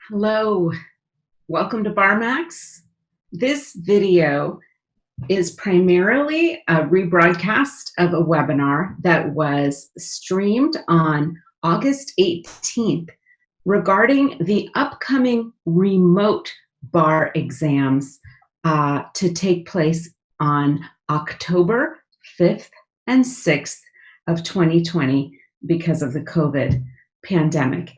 Hello, welcome to BarMax. This video is primarily a rebroadcast of a webinar that was streamed on August 18th regarding the upcoming remote bar exams to take place on October 5th and 6th of 2020 because of the COVID pandemic.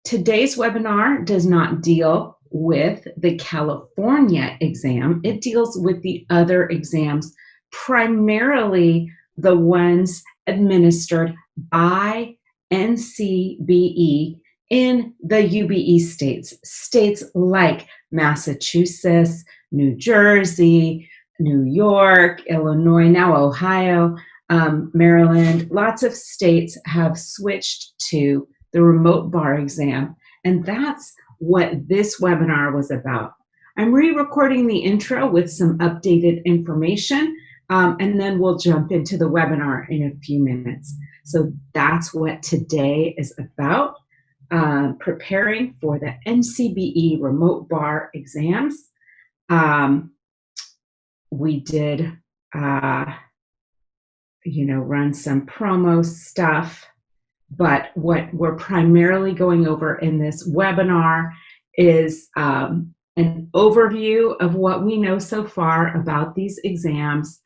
Today's webinar does not deal with the California exam. It deals with the other exams, primarily the ones administered by NCBE in the UBE states. States like Massachusetts, New Jersey, New York, Illinois, now Ohio, Maryland. Lots of states have switched to the remote bar exam, and that's what this webinar was about. I'm re-recording the intro with some updated information, and then we'll jump into the webinar in a few minutes. So that's what today is about, preparing for the NCBE remote bar exams. We did, run some promo stuff. But what we're primarily going over in this webinar is an overview of what we know so far about these exams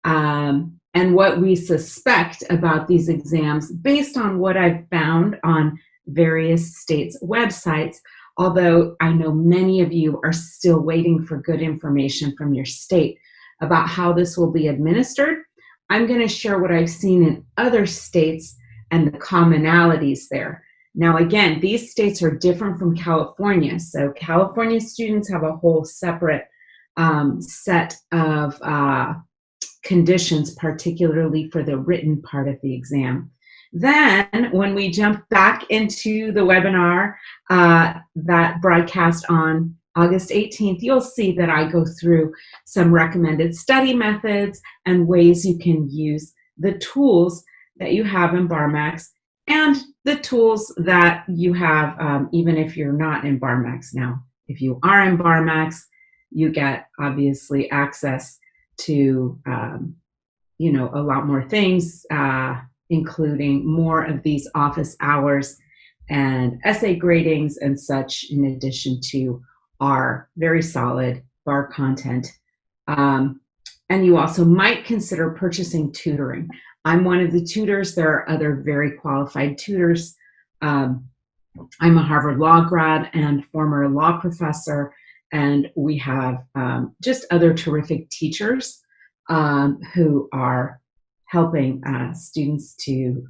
and what we suspect about these exams based on what I've found on various states' websites, although I know many of you are still waiting for good information from your state about how this will be administered. I'm going to share what I've seen in other states and the commonalities there. Now, again, these states are different from California. So California students have a whole separate set of conditions, particularly for the written part of the exam. Then, when we jump back into the webinar that broadcast on August 18th, you'll see that I go through some recommended study methods and ways you can use the tools that you have in BarMax and the tools that you have even if you're not in BarMax now. If you are in BarMax, you get obviously access to a lot more things, including more of these office hours and essay gradings and such, in addition to our very solid bar content. And you also might consider purchasing tutoring. I'm one of the tutors. There are other very qualified tutors. I'm a Harvard Law grad and former law professor, and we have just other terrific teachers who are helping students to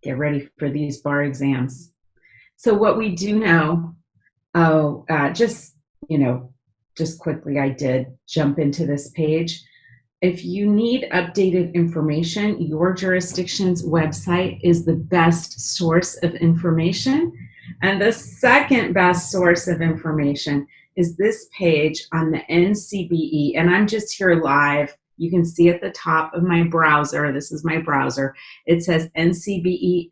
get ready for these bar exams. So what we do know, just quickly, I did jump into this page. If you need updated information, your jurisdiction's website is the best source of information. And the second best source of information is this page on the NCBE. And I'm just here live. You can see at the top of my browser, this is my browser, it says ncbex.org.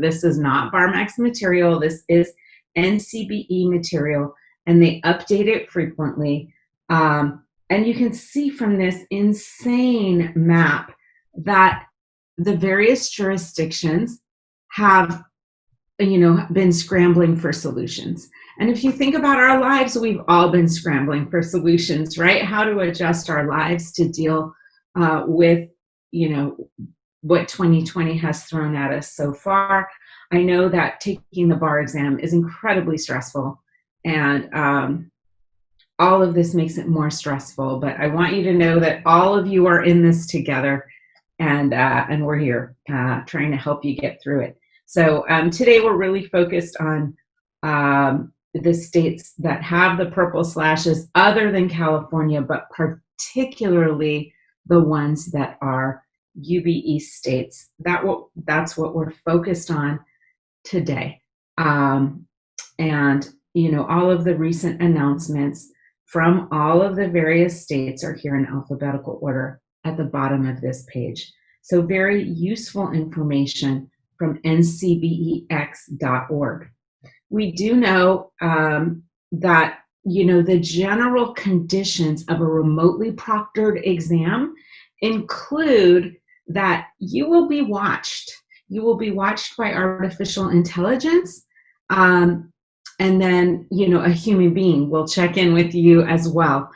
This is not BarMax material. This is NCBE material, and they update it frequently. And you can see from this insane map that the various jurisdictions have, been scrambling for solutions. And if you think about our lives, we've all been scrambling for solutions, right? How to adjust our lives to deal with, what 2020 has thrown at us so far. I know that taking the bar exam is incredibly stressful, and all of this makes it more stressful, but I want you to know that all of you are in this together, and we're here trying to help you get through it. So today we're really focused on the states that have the purple slashes other than California, but particularly the ones that are UBE states. That's what we're focused on today. And all of the recent announcements from all of the various states are here in alphabetical order at the bottom of this page. So very useful information from ncbex.org. We do know that, you know, the general conditions of a remotely proctored exam include that you will be watched. You will be watched by artificial intelligence. And then, you know, a human being will check in with you as well.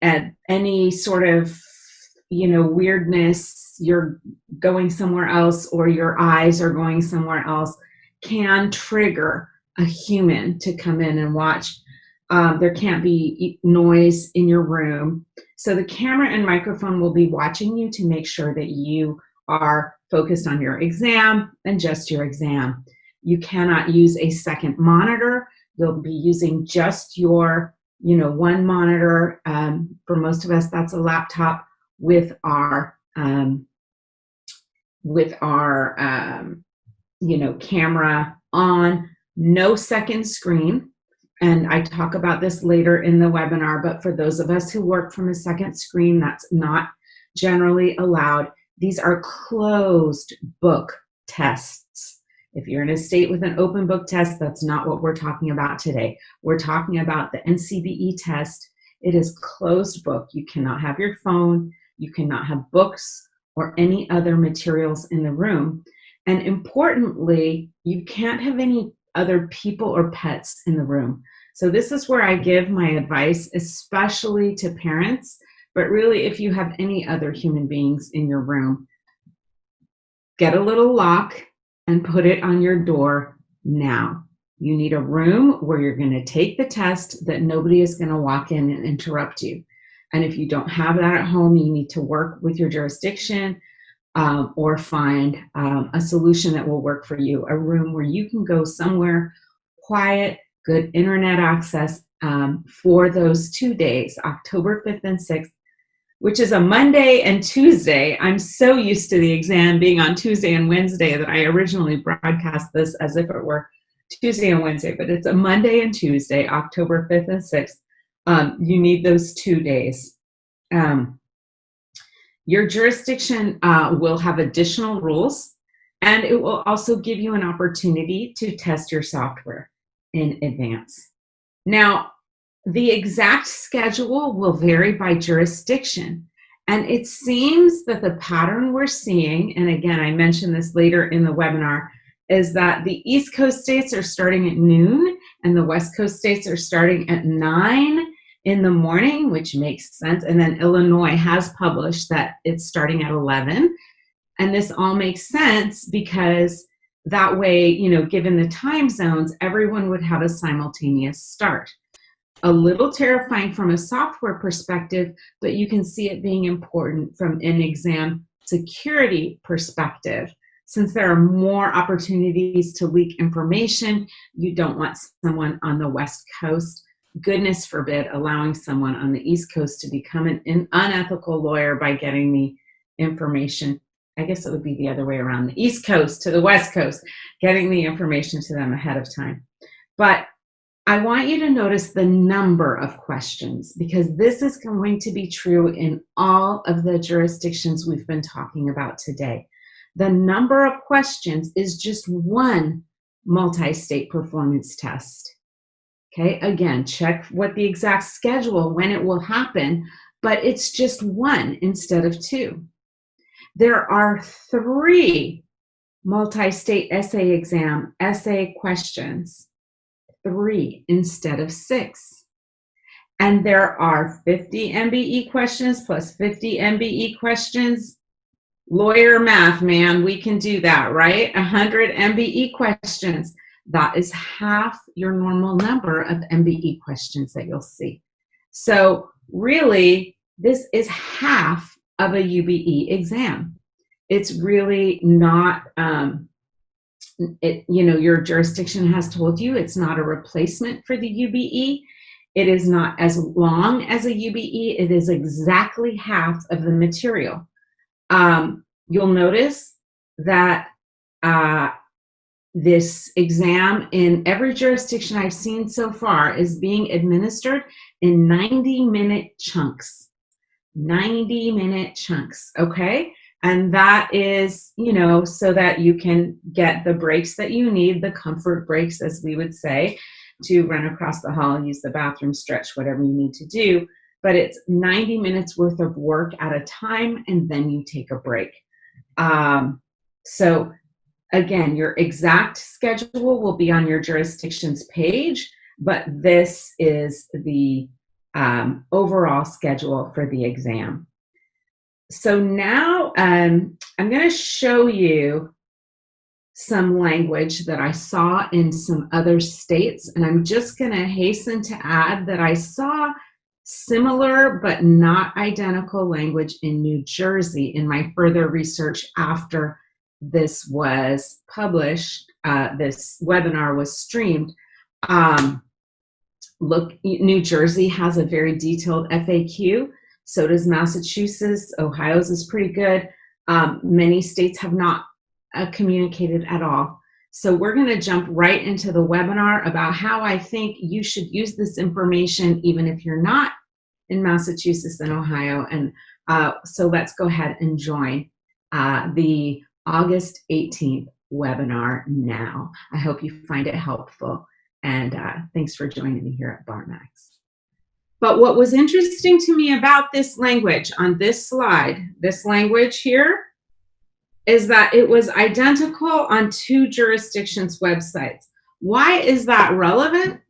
At any sort of, you know, weirdness, you're going somewhere else or your eyes are going somewhere else, can trigger a human to come in and watch. There can't be noise in your room. So the camera and microphone will be watching you to make sure that you are focused on your exam and just your exam. You cannot use a second monitor. You'll be using just your, you know, one monitor. For most of us, that's a laptop with our you know, camera on, no second screen. And I talk about this later in the webinar, but for those of us who work from a second screen, that's not generally allowed. These are closed book tests. If you're in a state with an open book test, that's not what we're talking about today. We're talking about the NCBE test. It is closed book. You cannot have your phone. You cannot have books or any other materials in the room. And importantly, you can't have any other people or pets in the room. So this is where I give my advice, especially to parents, but really if you have any other human beings in your room, get a little lock and put it on your door now. You need a room where you're going to take the test that nobody is going to walk in and interrupt you. And if you don't have that at home, you need to work with your jurisdiction or find a solution that will work for you, a room where you can go somewhere quiet, good internet access for those 2 days, October 5th and 6th, which is a Monday and Tuesday. I'm so used to the exam being on Tuesday and Wednesday that I originally broadcast this as if it were Tuesday and Wednesday, but it's a Monday and Tuesday, October 5th and 6th. You need those 2 days. Your jurisdiction will have additional rules, and it will also give you an opportunity to test your software in advance. Now, the exact schedule will vary by jurisdiction, and it seems that the pattern we're seeing, and again, I mentioned this later in the webinar, is that the East Coast states are starting at noon, and the West Coast states are starting at 9 in the morning, which makes sense. And then Illinois has published that it's starting at 11. And this all makes sense because that way, you know, given the time zones, everyone would have a simultaneous start. A little terrifying from a software perspective, but you can see it being important from an exam security perspective. Since there are more opportunities to leak information, you don't want someone on the West Coast, goodness forbid, allowing someone on the East Coast to become an unethical lawyer by getting the information. I guess it would be the other way around, the East Coast to the West Coast, getting the information to them ahead of time. But I want you to notice the number of questions, because this is going to be true in all of the jurisdictions we've been talking about today. The number of questions is just one multi-state performance test. Okay, again, check what the exact schedule, when it will happen, but it's just one instead of two. There are 3 multi-state essay exam essay questions, 3 instead of 6. And there are 50 MBE questions plus 50 MBE questions. Lawyer math, man, we can do that, right? 100 MBE questions. That is half your normal number of MBE questions that you'll see. So really, this is half of a UBE exam. It's really not, you know, your jurisdiction has told you it's not a replacement for the UBE. It is not as long as a UBE. It is exactly half of the material. You'll notice that this exam in every jurisdiction I've seen so far is being administered in 90-minute chunks. 90-minute chunks, okay? And that is, you know, so that you can get the breaks that you need, the comfort breaks, as we would say, to run across the hall, use the bathroom, stretch, whatever you need to do. But it's 90 minutes worth of work at a time, and then you take a break. So again, your exact schedule will be on your jurisdictions page, but this is the overall schedule for the exam. So now I'm going to show you some language that I saw in some other states, and I'm just going to hasten to add that I saw similar but not identical language in New Jersey in my further research after this was published, this webinar was streamed. Look, New Jersey has a very detailed FAQ. So does Massachusetts. Ohio's is pretty good. Many states have not communicated at all. So we're going to jump right into the webinar about how I think you should use this information even if you're not in Massachusetts and Ohio. And so let's go ahead and join the August 18th webinar now. I hope you find it helpful. And thanks for joining me here at BarMax. But what was interesting to me about this language on this slide, this language here, is that it was identical on two jurisdictions' websites. Why is that relevant?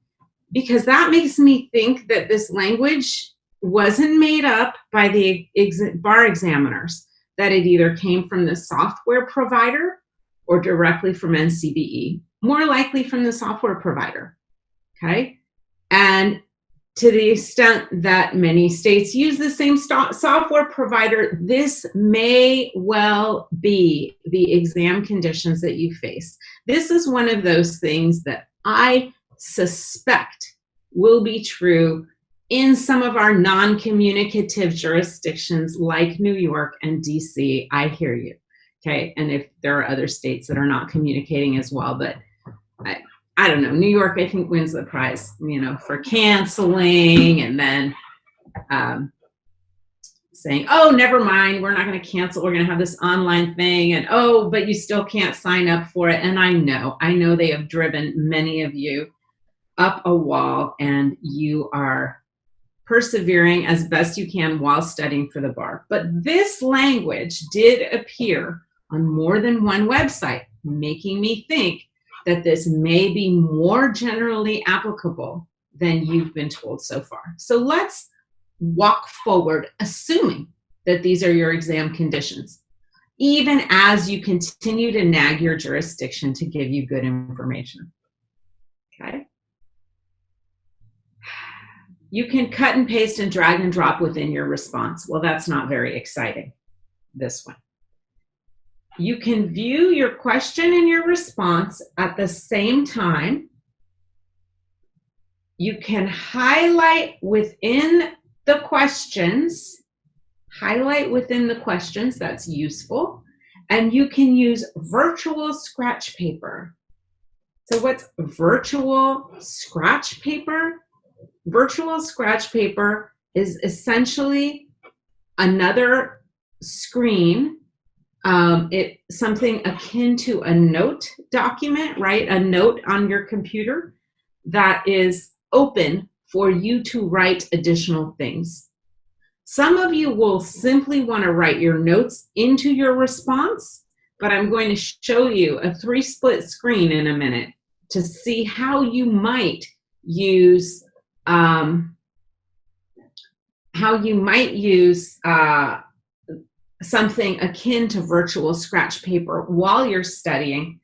Because that makes me think that this language wasn't made up by the bar examiners, that it either came from the software provider or directly from NCBE, more likely from the software provider, okay? And to the extent that many states use the same software provider, this may well be the exam conditions that you face. This is one of those things that I suspect will be true in some of our non-communicative jurisdictions like New York and DC. I hear you, okay? And if there are other states that are not communicating as well, but I don't know, New York, I think, wins the prize, you know, for canceling and then saying, oh, never mind, we're not going to cancel, we're going to have this online thing, and oh, but you still can't sign up for it. And I know they have driven many of you up a wall, and you are persevering as best you can while studying for the bar. But this language did appear on more than one website, making me think that this may be more generally applicable than you've been told so far. So let's walk forward, assuming that these are your exam conditions, even as you continue to nag your jurisdiction to give you good information, okay? You can cut and paste and drag and drop within your response. Well, that's not very exciting, this one. You can view your question and your response at the same time. You can highlight within the questions. That's useful. And you can use virtual scratch paper. So what's virtual scratch paper? Virtual scratch paper is essentially another screen. It's something akin to a note document, right? A note on your computer that is open for you to write additional things. Some of you will simply want to write your notes into your response, but I'm going to show you a 3-split screen in a minute to see how you might use something akin to virtual scratch paper while you're studying,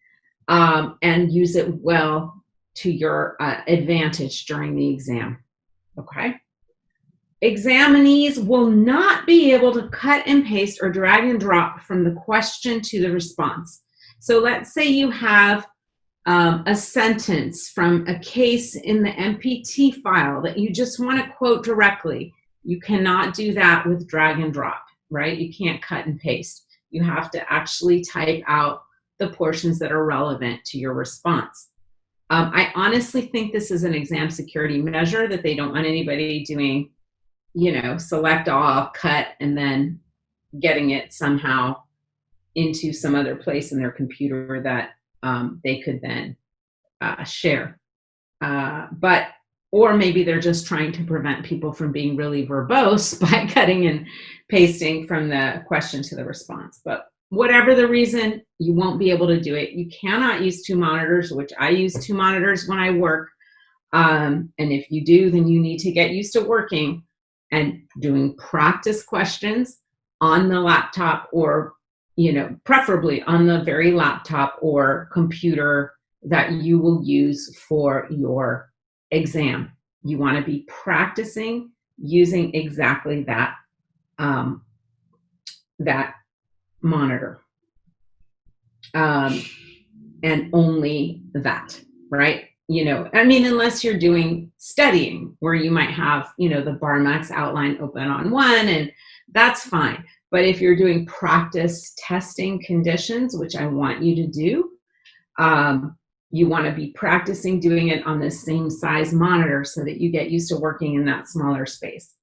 and use it well to your advantage during the exam, okay? Examinees will not be able to cut and paste or drag and drop from the question to the response. So let's say you have a sentence from a case in the MPT file that you just want to quote directly. You cannot do that with drag and drop, right? You can't cut and paste. You have to actually type out the portions that are relevant to your response. I honestly think this is an exam security measure, that they don't want anybody doing, you know, select all, cut, and then getting it somehow into some other place in their computer that they could then share. Or maybe they're just trying to prevent people from being really verbose by cutting and pasting from the question to the response. But whatever the reason, you won't be able to do it. You cannot use 2 monitors, which I use 2 monitors when I work. And if you do, then you need to get used to working and doing practice questions on the laptop, or, you know, preferably on the very laptop or computer that you will use for your exam. You want to be practicing using exactly that, that monitor. And only that, right? You know, I mean, unless you're doing studying where you might have, you know, the BarMax outline open on one, and that's fine. But if you're doing practice testing conditions, which I want you to do, you want to be practicing doing it on the same size monitor so that you get used to working in that smaller space.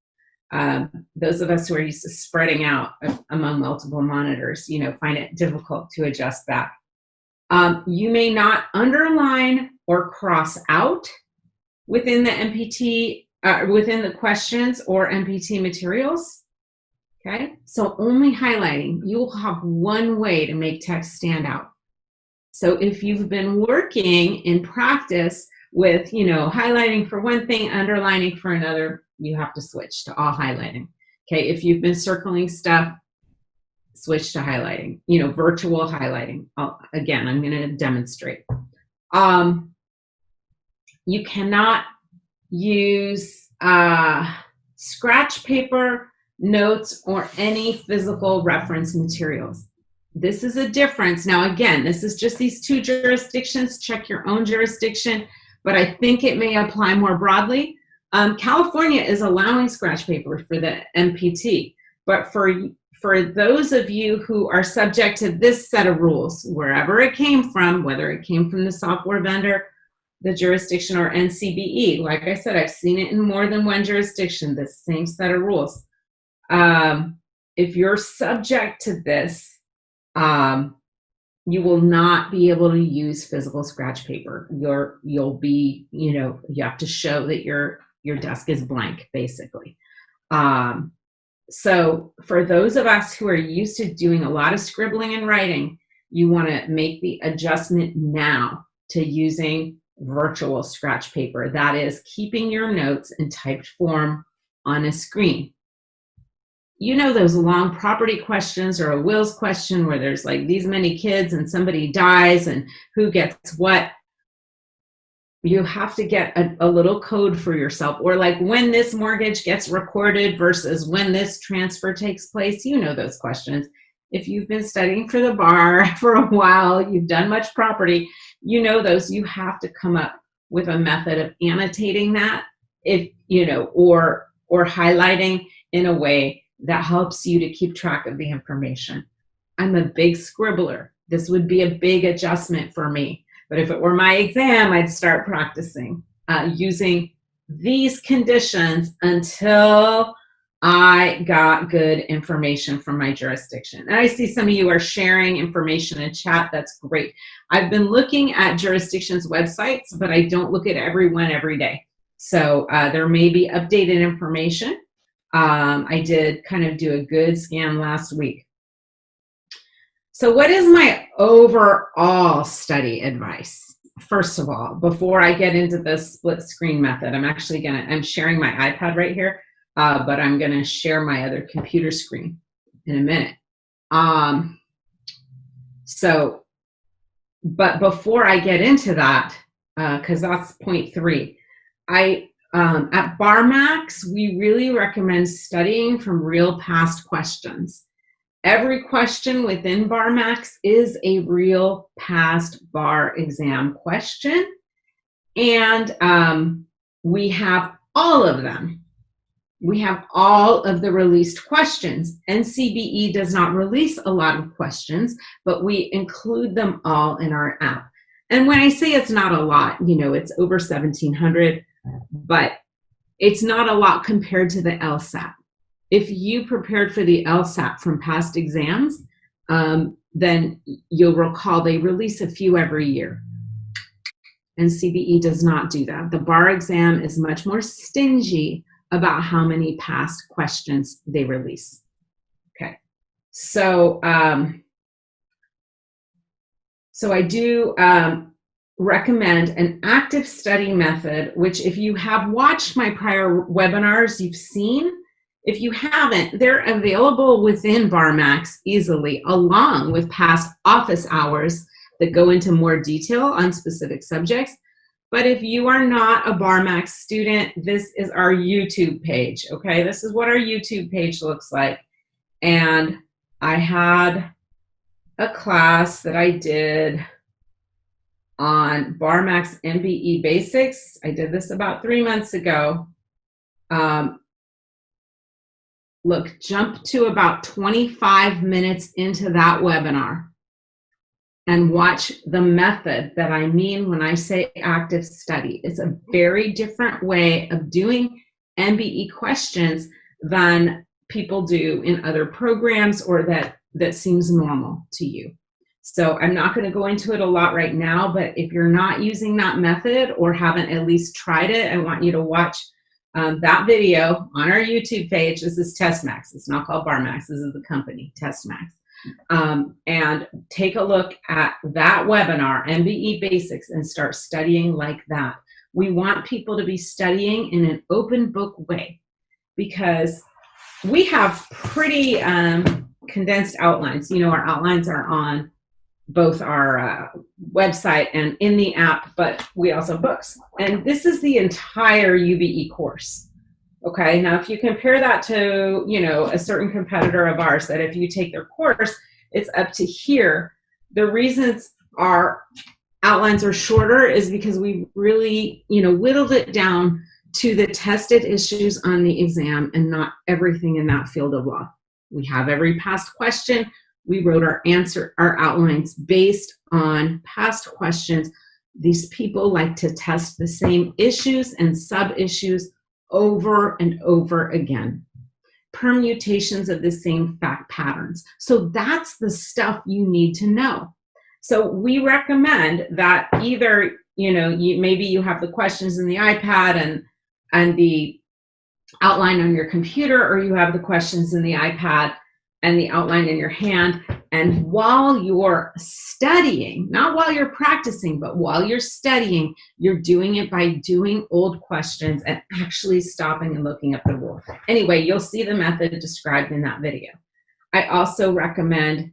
Those of us who are used to spreading out among multiple monitors, you know, find it difficult to adjust back. You may not underline or cross out within the MPT, within the questions or MPT materials. Okay, so only highlighting. You will have one way to make text stand out. So if you've been working in practice with, you know, highlighting for one thing, underlining for another, you have to switch to all highlighting. Okay, if you've been circling stuff, switch to highlighting, you know, virtual highlighting. Again, I'm going to demonstrate. You cannot use scratch paper, notes, or any physical reference materials. This is a difference. Now, again, this is just these 2 jurisdictions. Check your own jurisdiction, but I think it may apply more broadly. California is allowing scratch paper for the MPT, but for those of you who are subject to this set of rules, wherever it came from, whether it came from the software vendor, the jurisdiction, or NCBE, like I said, I've seen it in more than one jurisdiction, the same set of rules. If you're subject to this, you will not be able to use physical scratch paper. You'll be, you know, you have to show that your desk is blank, basically. So for those of us who are used to doing a lot of scribbling and writing, you want to make the adjustment now to using virtual scratch paper. That is keeping your notes in typed form on a screen. You know those long property questions or a wills question where there's like these many kids and somebody dies and who gets what? You have to get a little code for yourself, or like when this mortgage gets recorded versus when this transfer takes place. You know those questions. If you've been studying for the bar for a while, you've done much property, you know those. You have to come up with a method of annotating that, if you know, or highlighting in a way that helps you to keep track of the information. I'm a big scribbler. This would be a big adjustment for me. But if it were my exam, I'd start practicing using these conditions until I got good information from my jurisdiction. And I see some of you are sharing information in chat. That's great. I've been looking at jurisdictions' websites, but I don't look at everyone every day. So there may be updated information. I did kind of do a good scan last week. So what is my overall study advice? First of all, before I get into the split screen method, I'm sharing my iPad right here, but I'm gonna share my other computer screen in a minute. But before I get into that, because that's point 3, at BarMax, we really recommend studying from real past questions. Every question within BarMax is a real past bar exam question, and we have all of them. We have all of the released questions. NCBE does not release a lot of questions, but we include them all in our app. And when I say it's not a lot, you know, it's over 1,700, but it's not a lot compared to the LSAT. If you prepared for the LSAT from past exams, then you'll recall they release a few every year. NCBE does not do that. The bar exam is much more stingy about how many past questions they release. Okay, so so I do recommend an active study method, which if you have watched my prior webinars, you've seen. If you haven't, they're available within BarMax easily, along with past office hours that go into more detail on specific subjects. But if you are not a BarMax student, this is our YouTube page, okay? This is what our YouTube page looks like. And I had a class that I did on BarMax MBE Basics. I did this about 3 months ago. Look, jump to about 25 minutes into that webinar and watch the method that I mean when I say active study. It's a very different way of doing MBE questions than people do in other programs or that seems normal to you. So I'm not going to go into it a lot right now, but if you're not using that method or haven't at least tried it, I want you to watch that video on our YouTube page. This is TestMax. It's not called BarMax. This is the company, TestMax. And take a look at that webinar, MBE Basics, and start studying like that. We want people to be studying in an open book way because we have pretty condensed outlines. You know, our outlines are on both our website and in the app, but we also have books. And this is the entire UBE course. Okay, now if you compare that to, you know, a certain competitor of ours, that if you take their course, it's up to here. The reasons our outlines are shorter is because we really, you know, whittled it down to the tested issues on the exam and not everything in that field of law. We have every past question. We wrote our outlines based on past questions. These people like to test the same issues and sub-issues over and over again. Permutations of the same fact patterns. So that's the stuff you need to know. So we recommend that either, you know, maybe you have the questions in the iPad and the outline on your computer, or you have the questions in the iPad and the outline in your hand. And while you're studying, not while you're practicing, but while you're studying, you're doing it by doing old questions and actually stopping and looking up the rule. Anyway, you'll see the method described in that video. I also recommend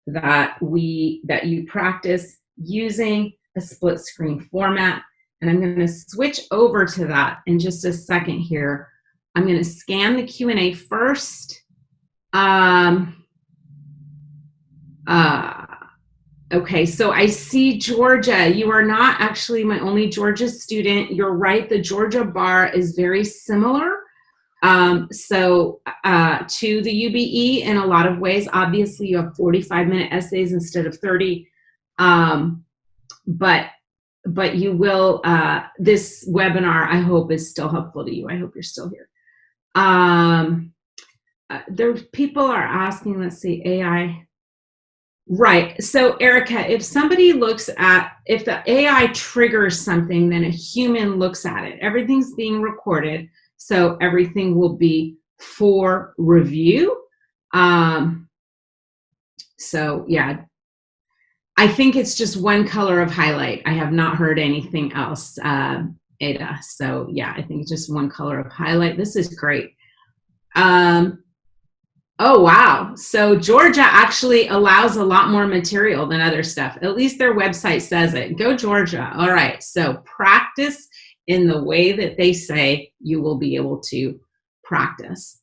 that you practice using a split screen format. And I'm going to switch over to that in just a second here. I'm going to scan the Q&A first. Okay, so I see Georgia. You are not actually my only Georgia student. You're right, the Georgia bar is very similar to the UBE in a lot of ways. Obviously, you have 45-minute essays instead of 30, but you will, this webinar, I hope, is still helpful to you. I hope you're still here. People are asking, let's see, AI. Right, so Erica, if somebody looks at, if the AI triggers something, then a human looks at it. Everything's being recorded, so everything will be for review. So yeah, I think it's just one color of highlight. I have not heard anything else, Ada. So yeah, I think it's just one color of highlight. This is great. Oh, wow. So Georgia actually allows a lot more material than other stuff. At least their website says it. Go Georgia. All right. So practice in the way that they say you will be able to practice.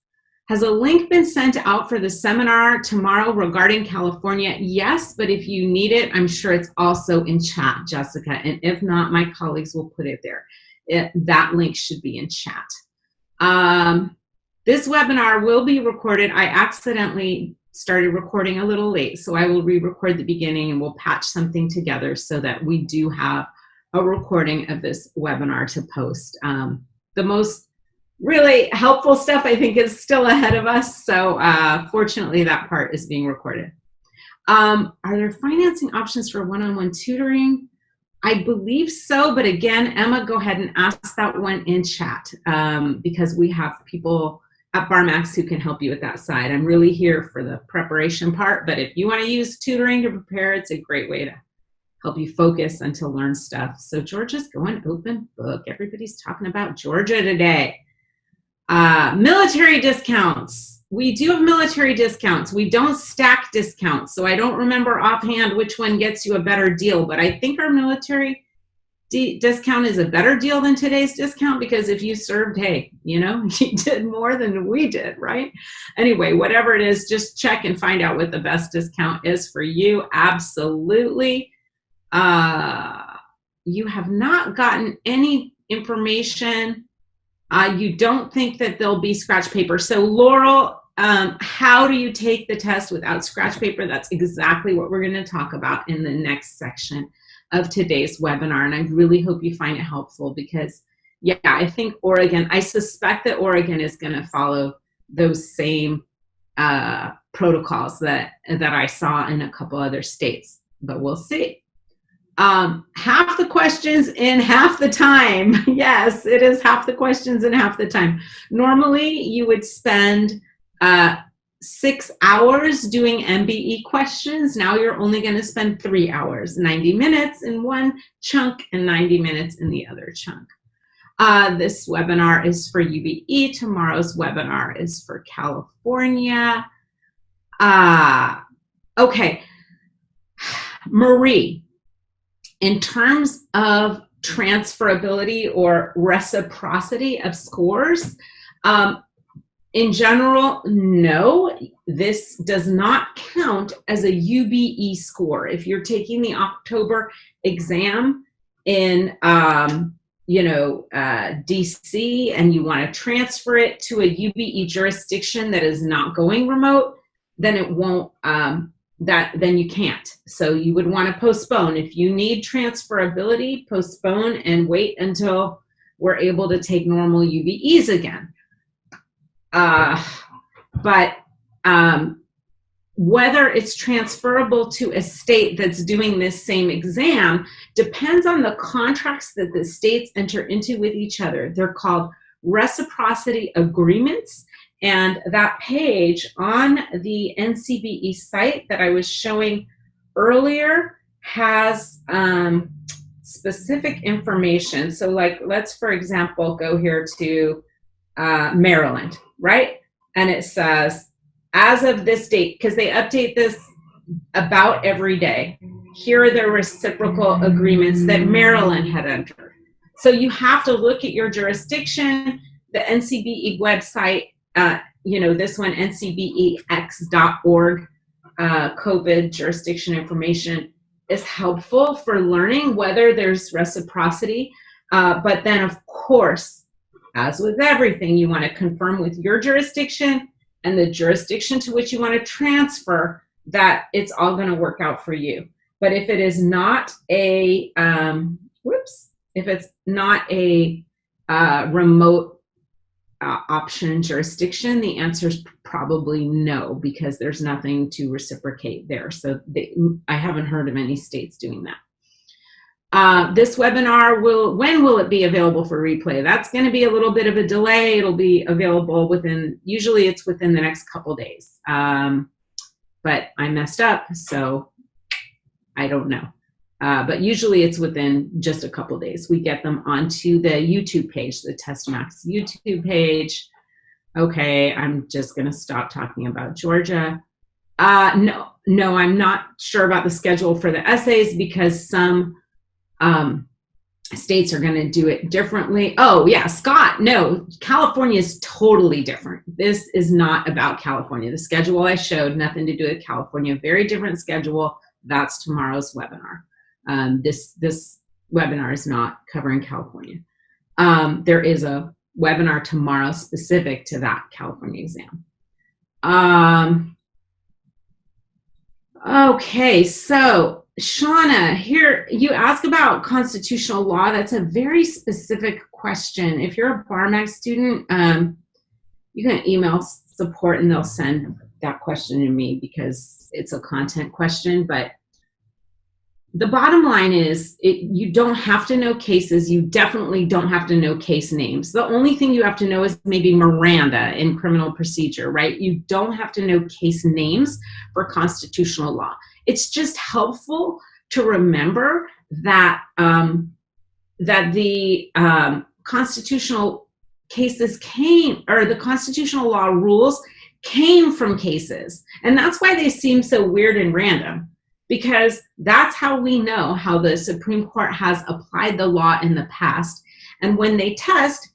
Has a link been sent out for the seminar tomorrow regarding California? Yes, but if you need it, I'm sure it's also in chat, Jessica. And if not, my colleagues will put it there. That link should be in chat. This webinar will be recorded. I accidentally started recording a little late, so I will re-record the beginning and we'll patch something together so that we do have a recording of this webinar to post. The most really helpful stuff, I think, is still ahead of us, so fortunately that part is being recorded. Are there financing options for one-on-one tutoring? I believe so, but again, Emma, go ahead and ask that one in chat because we have people at BarMax who can help you with that side. I'm really here for the preparation part, but if you want to use tutoring to prepare, it's a great way to help you focus and to learn stuff. So Georgia's going open book. Everybody's talking about Georgia today. Military discounts. We do have military discounts. We don't stack discounts. So I don't remember offhand which one gets you a better deal, but I think our military discount is a better deal than today's discount because if you served, hey, you know, you did more than we did, right? Anyway, whatever it is, just check and find out what the best discount is for you. Absolutely. You have not gotten any information. You don't think that there'll be scratch paper. So Laurel, how do you take the test without scratch paper? That's exactly what we're going to talk about in the next section of today's webinar. And I really hope you find it helpful because, yeah, I think Oregon, I suspect that Oregon is going to follow those same protocols that I saw in a couple other states, but we'll see. Half the questions in half the time. Yes, it is half the questions in half the time. Normally, you would spend 6 hours doing MBE questions. Now you're only going to spend 3 hours, 90 minutes in one chunk and 90 minutes in the other chunk. This webinar is for UBE. Tomorrow's webinar is for California. Okay. Marie. In terms of transferability or reciprocity of scores, in general, no, this does not count as a UBE score. If you're taking the October exam in, DC and you want to transfer it to a UBE jurisdiction that is not going remote, then it won't. Then you can't. So you would want to postpone. If you need transferability, postpone and wait until we're able to take normal UBEs again. But whether it's transferable to a state that's doing this same exam depends on the contracts that the states enter into with each other. They're called Reciprocity Agreements. And that page on the NCBE site that I was showing earlier has specific information. So like, let's, for example, go here to Maryland, right? And it says, as of this date, because they update this about every day, here are the reciprocal agreements that Maryland had entered. So you have to look at your jurisdiction, the NCBE website, this one, ncbex.org, COVID jurisdiction information is helpful for learning whether there's reciprocity. But then, of course, as with everything, you want to confirm with your jurisdiction and the jurisdiction to which you want to transfer that it's all going to work out for you. But if it is not a, if it's not a remote option jurisdiction, the answer is probably no, because there's nothing to reciprocate there. So I haven't heard of any states doing that. This webinar when will it be available for replay? That's going to be a little bit of a delay. It'll be available usually it's within the next couple days. But I messed up, so I don't know. But usually it's within just a couple days. We get them onto the YouTube page, the TestMax YouTube page. Okay, I'm just going to stop talking about Georgia. No, I'm not sure about the schedule for the essays because some states are going to do it differently. Oh, yeah, Scott, no, California is totally different. This is not about California. The schedule I showed, nothing to do with California. Very different schedule. That's tomorrow's webinar. This webinar is not covering California. There is a webinar tomorrow specific to that California exam. Okay, so Shauna, here you ask about constitutional law. That's a very specific question. If you're a BarMax student, you can email support and they'll send that question to me because it's a content question, but the bottom line is you don't have to know cases. You definitely don't have to know case names. The only thing you have to know is maybe Miranda in criminal procedure, right? You don't have to know case names for constitutional law. It's just helpful to remember that, that the constitutional cases came, or the constitutional law rules came from cases. And that's why they seem so weird and random, because that's how we know how the Supreme Court has applied the law in the past. And when they test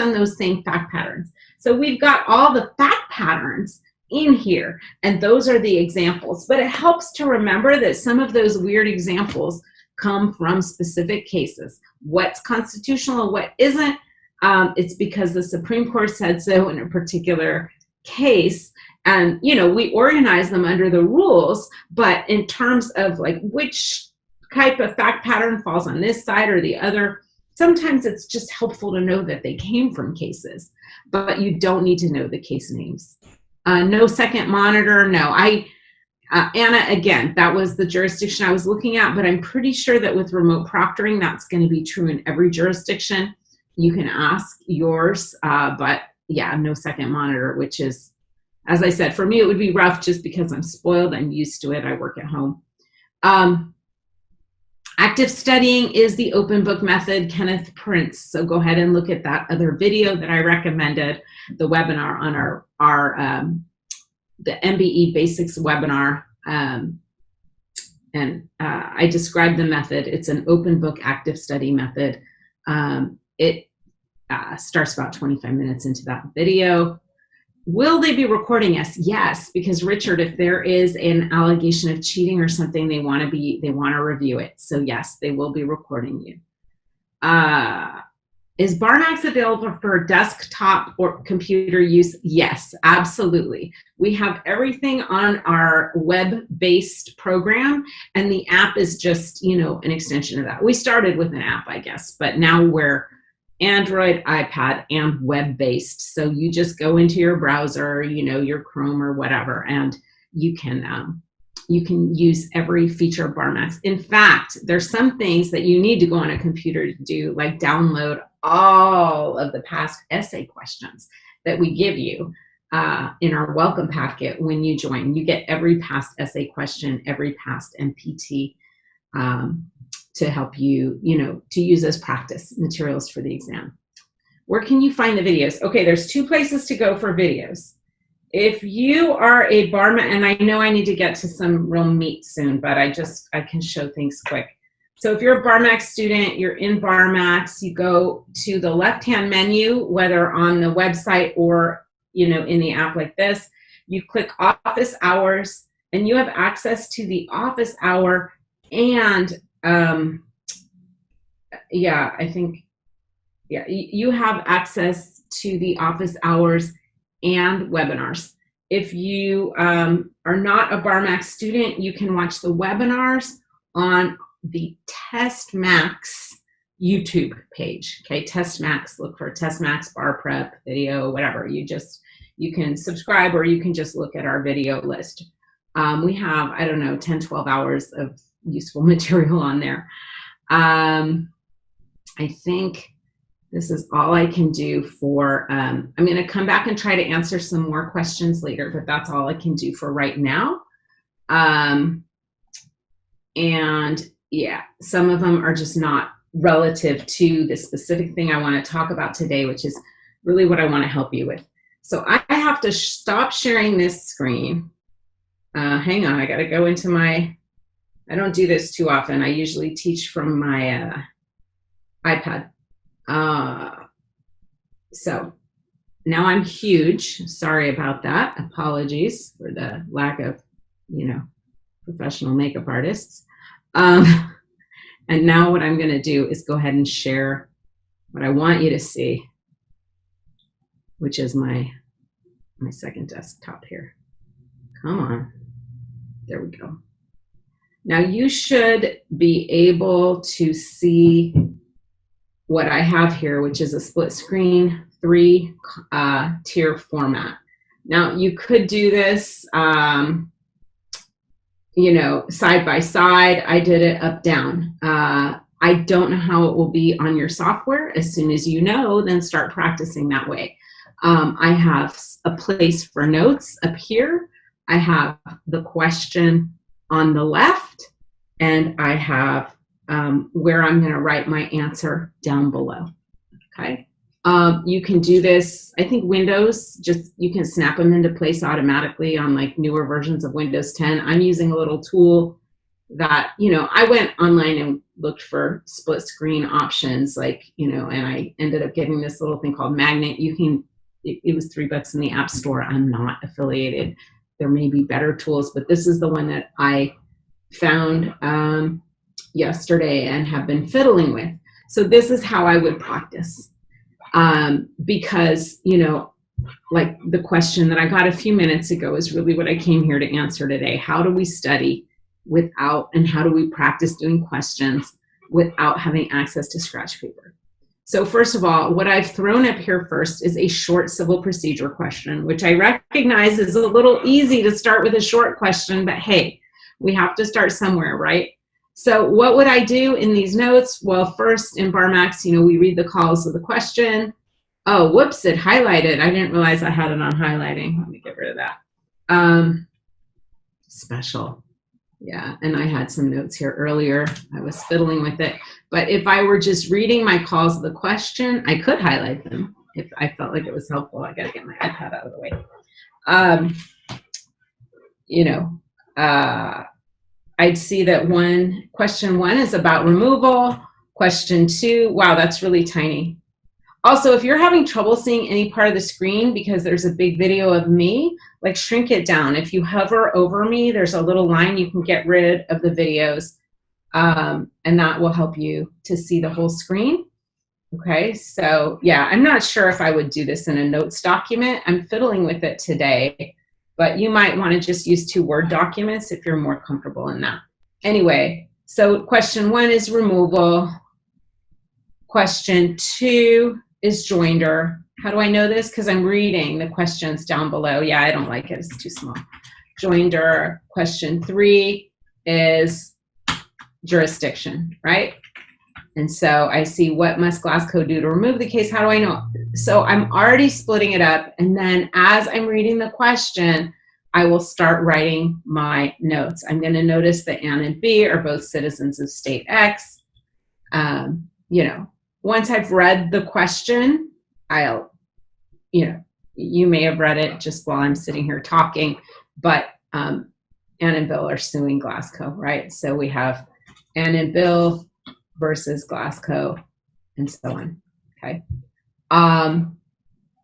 on those same fact patterns. So we've got all the fact patterns in here, and those are the examples. But it helps to remember that some of those weird examples come from specific cases. What's constitutional and what isn't, it's because the Supreme Court said so in a particular case. And, you know, we organize them under the rules, but in terms of like which type of fact pattern falls on this side or the other, sometimes it's just helpful to know that they came from cases, but you don't need to know the case names. No second monitor, no. Anna, again, that was the jurisdiction I was looking at, but I'm pretty sure that with remote proctoring, that's going to be true in every jurisdiction. You can ask yours, but yeah, no second monitor, which is, as I said, for me, it would be rough just because I'm spoiled. I'm used to it. I work at home. Active studying is the open book method, Kenneth Prince. So go ahead and look at that other video that I recommended, the webinar on the MBE Basics webinar. I described the method. It's an open book active study method. It starts about 25 minutes into that video. Will they be recording us? Yes, because Richard, if there is an allegation of cheating or something, they want to review it. So yes, they will be recording you. Is BarMax available for desktop or computer use? Yes, absolutely. We have everything on our web-based program, and the app is just, you know, an extension of that. We started with an app, I guess, but now we're Android, iPad, and web-based. So you just go into your browser, you know, your Chrome or whatever, and you can use every feature of BarMax. In fact, there's some things that you need to go on a computer to do, like download all of the past essay questions that we give you in our welcome packet when you join. You get every past essay question, every past MPT, to help you, you know, to use as practice materials for the exam. Where can you find the videos? Okay, there's two places to go for videos. If you are a BarMax, and I know I need to get to some real meat soon, but I can show things quick. So if you're a BarMax student, you're in BarMax, you go to the left-hand menu, whether on the website or, you know, in the app like this, you click office hours, and you have access to the office hour and you have access to the office hours and webinars. If you are not a BarMax student, you can watch the webinars on the TestMax YouTube page. Okay, TestMax, look for TestMax bar prep video, whatever. You can subscribe, or you can just look at our video list. We have, I don't know, 10, 12 hours of useful material on there. I think this is all I can do for, I'm going to come back and try to answer some more questions later, but that's all I can do for right now. And yeah, some of them are just not relative to the specific thing I want to talk about today, which is really what I want to help you with. So I have to stop sharing this screen. Hang on, I got to go into my, I don't do this too often. I usually teach from my iPad. So now I'm huge. Sorry about that. Apologies for the lack of, you know, professional makeup artists. And now what I'm going to do is go ahead and share what I want you to see, which is my second desktop here. Come on. There we go. Now you should be able to see what I have here, which is a split screen, 3-tier format. Now, you could do this, you know, side by side. I did it up down. I don't know how it will be on your software. As soon as you know, then start practicing that way. I have a place for notes up here. I have the question on the left, and I have where I'm going to write my answer down below. Okay. You can do this, I think Windows, just you can snap them into place automatically on like newer versions of Windows 10. I'm using a little tool that, you know, I went online and looked for split screen options, like, you know, and I ended up getting this little thing called Magnet. You can, it was $3 in the App Store. I'm not affiliated. There may be better tools, but this is the one that I found yesterday and have been fiddling with. So this is how I would practice. Because, you know, like the question that I got a few minutes ago is really what I came here to answer today. How do we study without, and how do we practice doing questions without having access to scratch paper? So first of all, what I've thrown up here first is a short civil procedure question, which I recognize is a little easy to start with a short question, but hey, we have to start somewhere, right? So what would I do in these notes? Well, first in BarMax, you know, we read the cause of the question. Oh, whoops, it highlighted. I didn't realize I had it on highlighting. Let me get rid of that. Special. Yeah, and I had some notes here earlier. I was fiddling with it. But if I were just reading my calls of the question, I could highlight them if I felt like it was helpful. I got to get my iPad out of the way. You know, I'd see that question one is about removal. Question two, wow, that's really tiny. Also, if you're having trouble seeing any part of the screen because there's a big video of me, like shrink it down. If you hover over me, there's a little line you can get rid of the videos, and that will help you to see the whole screen. Okay, so yeah, I'm not sure if I would do this in a notes document. I'm fiddling with it today, but you might want to just use 2 Word documents if you're more comfortable in that. Anyway, so question one is removal. Question two is joinder. How do I know this? Because I'm reading the questions down below. Yeah, I don't like it. It's too small. Joinder. Question three is jurisdiction, right? And so I see what must Glasgow do to remove the case. How do I know? So I'm already splitting it up. And then as I'm reading the question, I will start writing my notes. I'm going to notice that Anne and B are both citizens of state X. You know, once I've read the question, I'll, you know, you may have read it just while I'm sitting here talking, but Anne and Bill are suing Glasgow, right? So we have Anne and Bill versus Glasgow and so on, okay?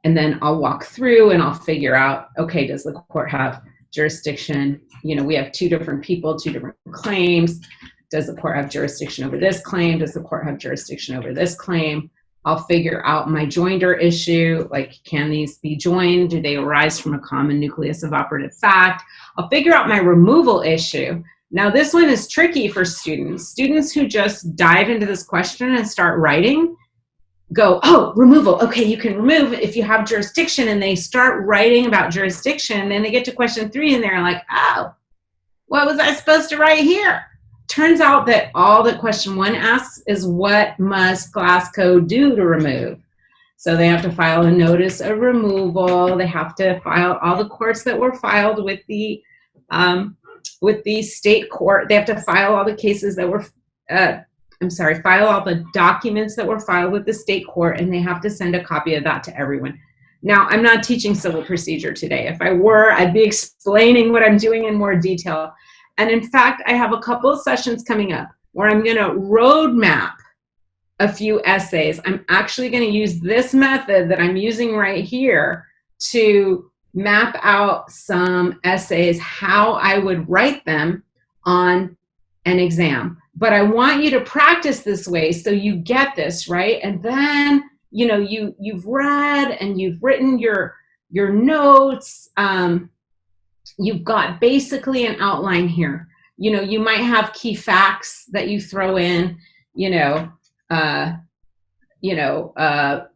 And then I'll walk through and I'll figure out, okay, does the court have jurisdiction? You know, we have 2 different people, 2 different claims. Does the court have jurisdiction over this claim? Does the court have jurisdiction over this claim? I'll figure out my joinder issue, like can these be joined? Do they arise from a common nucleus of operative fact? I'll figure out my removal issue. Now this one is tricky for students. Students who just dive into this question and start writing go, oh, removal. Okay, you can remove if you have jurisdiction, and they start writing about jurisdiction. Then they get to question 3 and they're like, oh, what was I supposed to write here? Turns out that all that question 1 asks is what must Glasgow do to remove? So they have to file a notice of removal. They have to file all the courts that were filed with the state court. They have to file all the cases that were, file all the documents that were filed with the state court, and they have to send a copy of that to everyone. Now, I'm not teaching civil procedure today. If I were, I'd be explaining what I'm doing in more detail. And in fact, I have a couple of sessions coming up where I'm going to roadmap a few essays. I'm actually going to use this method that I'm using right here to map out some essays, how I would write them on an exam. But I want you to practice this way so you get this, right? And then, you know, you've read and you've written your notes. You've got basically an outline here. You know, you might have key facts that you throw in, you know, you know,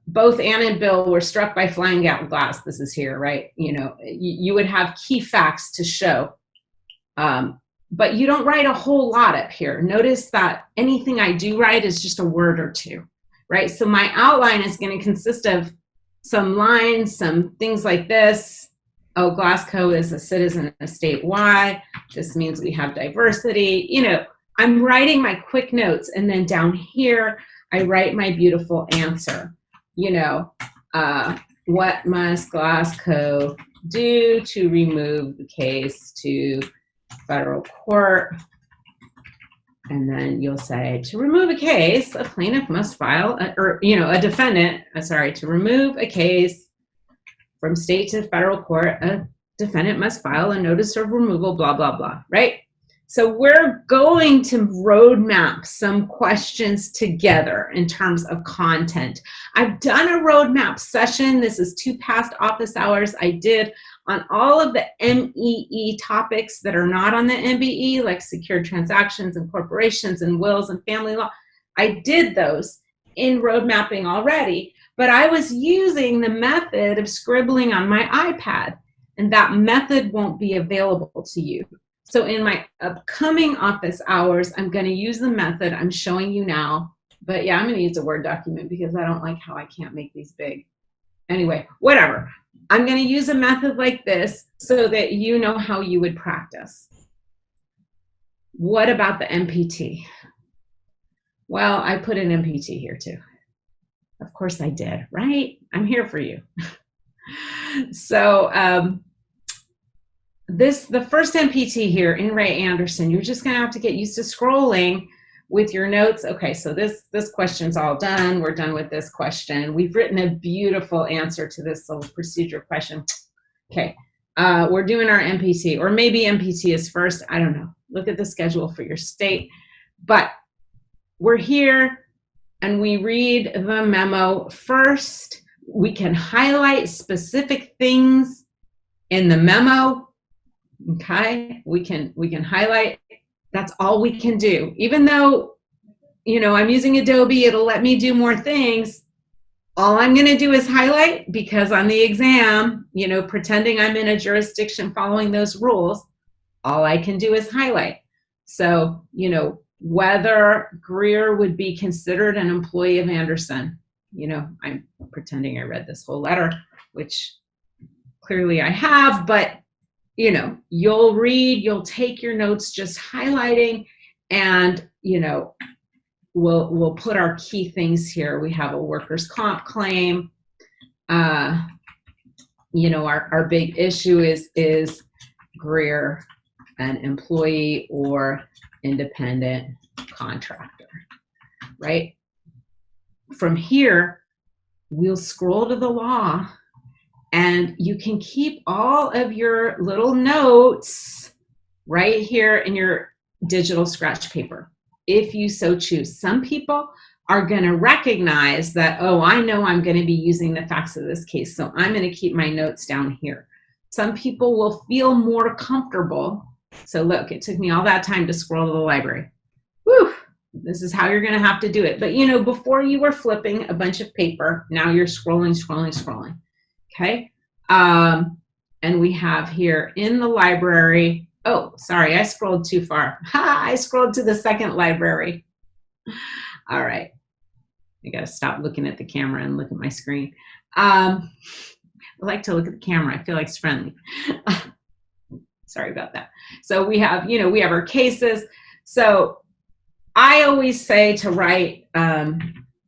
both Ann and Bill were struck by flying out glass. This is here, right? You know, you would have key facts to show. But you don't write a whole lot up here. Notice that anything I do write is just a word or two, right? So my outline is going to consist of some lines, some things like this. Oh, Glasgow is a citizen of state Y. This means we have diversity. You know, I'm writing my quick notes, and then down here, I write my beautiful answer. You know, what must Glasgow do to remove the case to federal court? And then you'll say, to remove a case, a plaintiff must file, a defendant, to remove a case from state to federal court, a defendant must file a notice of removal, blah, blah, blah, right? So we're going to roadmap some questions together in terms of content. I've done a roadmap session. This is 2 past office hours I did on all of the MEE topics that are not on the MBE, like secured transactions and corporations and wills and family law. I did those in road mapping already, but I was using the method of scribbling on my iPad, and that method won't be available to you. So in my upcoming office hours, I'm going to use the method I'm showing you now. But yeah, I'm going to use a Word document because I don't like how I can't make these big. Anyway, whatever. I'm going to use a method like this so that you know how you would practice. What about the MPT? Well, I put an MPT here too. Of course I did, right? I'm here for you. So the first MPT here in Ray Anderson, you're just going to have to get used to scrolling with your notes. Okay, so this question's all done. We're done with this question. We've written a beautiful answer to this little procedure question. Okay, we're doing our MPT, or maybe MPT is first. I don't know. Look at the schedule for your state. But we're here and we read the memo first. We can highlight specific things in the memo. Okay, we can highlight. That's all we can do. Even though, you know, I'm using Adobe, it'll let me do more things. All I'm going to do is highlight, because on the exam, you know, pretending I'm in a jurisdiction following those rules, all I can do is highlight. So, you know, whether Greer would be considered an employee of Anderson, you know, I'm pretending I read this whole letter, which clearly I have, but you know, you'll read, you'll take your notes just highlighting, and, you know, we'll put our key things here. We have a workers' comp claim. You know, our big issue is Greer an employee or independent contractor, right? From here, we'll scroll to the law. And you can keep all of your little notes right here in your digital scratch paper, if you so choose. Some people are going to recognize that, oh, I know I'm going to be using the facts of this case, so I'm going to keep my notes down here. Some people will feel more comfortable. So look, it took me all that time to scroll to the library. Whew, this is how you're going to have to do it. But, you know, before you were flipping a bunch of paper, now you're scrolling. Okay, and we have here in the library, oh, sorry, I scrolled too far. I scrolled to the second library. All right, I gotta stop looking at the camera and look at my screen. I like to look at the camera, I feel like it's friendly. Sorry about that. So we have, you know, we have our cases. So I always say to write,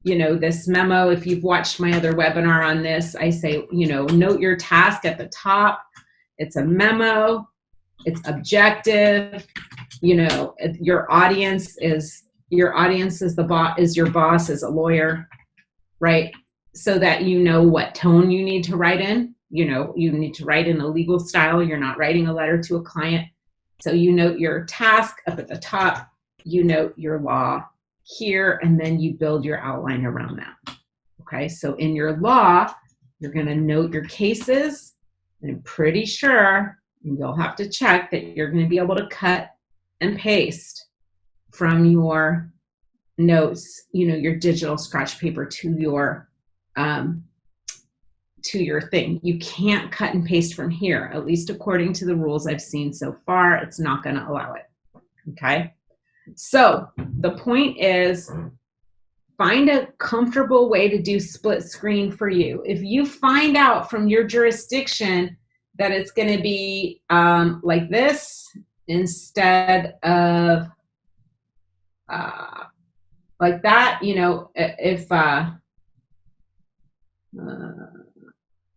you know, this memo. If you've watched my other webinar on this, I say, you know, note your task at the top. It's a memo. It's objective. You know, your audience is your boss, is a lawyer, right? So that you know what tone you need to write in. You know, you need to write in a legal style. You're not writing a letter to a client. So you note your task up at the top. You note your law here, and then you build your outline around that. Okay, so in your law, you're going to note your cases, and I'm pretty sure, and you'll have to check, that you're going to be able to cut and paste from your notes, you know, your digital scratch paper to your thing. You can't cut and paste from here, at least according to the rules I've seen so far. It's not going to allow it. Okay. So the point is, find a comfortable way to do split screen for you. If you find out from your jurisdiction that it's going to be like this instead of like that, you know, if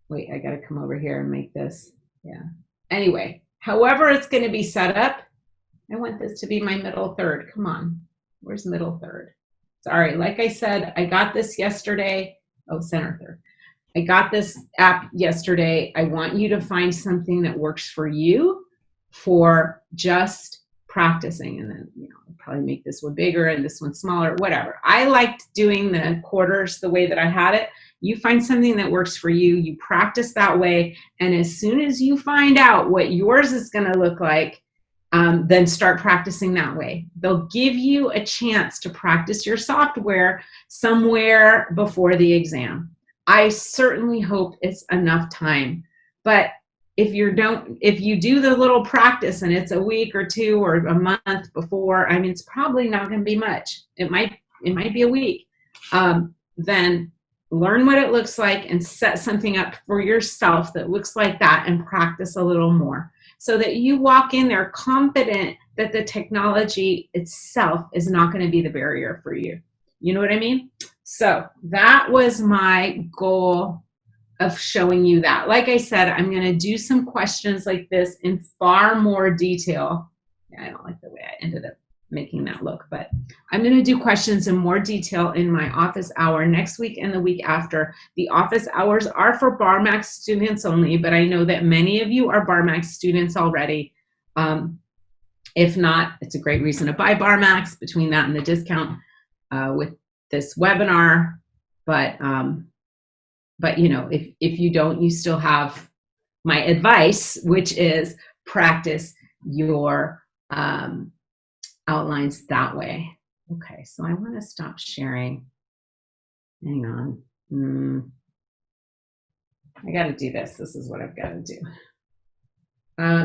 wait, I got to come over here and make this. Yeah. Anyway, however it's going to be set up, I want this to be my middle third. Come on. Where's middle third? Sorry. Like I said, I got this yesterday. Oh, center third. I got this app yesterday. I want you to find something that works for you for just practicing. And then, you know, I'll probably make this one bigger and this one smaller, whatever. I liked doing the quarters the way that I had it. You find something that works for you, you practice that way, and as soon as you find out what yours is going to look like, then start practicing that way. They'll give you a chance to practice your software somewhere before the exam. I certainly hope it's enough time, but if you do the little practice and it's a week or two or a month before, I mean, it's probably not going to be much. It might be a week. Then learn what it looks like and set something up for yourself that looks like that and practice a little more so that you walk in there confident that the technology itself is not going to be the barrier for you. You know what I mean? So that was my goal of showing you that. Like I said, I'm going to do some questions like this in far more detail. I don't like the way I ended up making that look, but I'm going to do questions in more detail in my office hour next week and the week after. The office hours are for BarMax students only, but I know that many of you are BarMax students already. If not, it's a great reason to buy BarMax between that and the discount with this webinar. But you know, if you don't, you still have my advice, which is practice your outlines that way. Okay, so I want to stop sharing. Hang on. I got to do this. This is what I've got to do.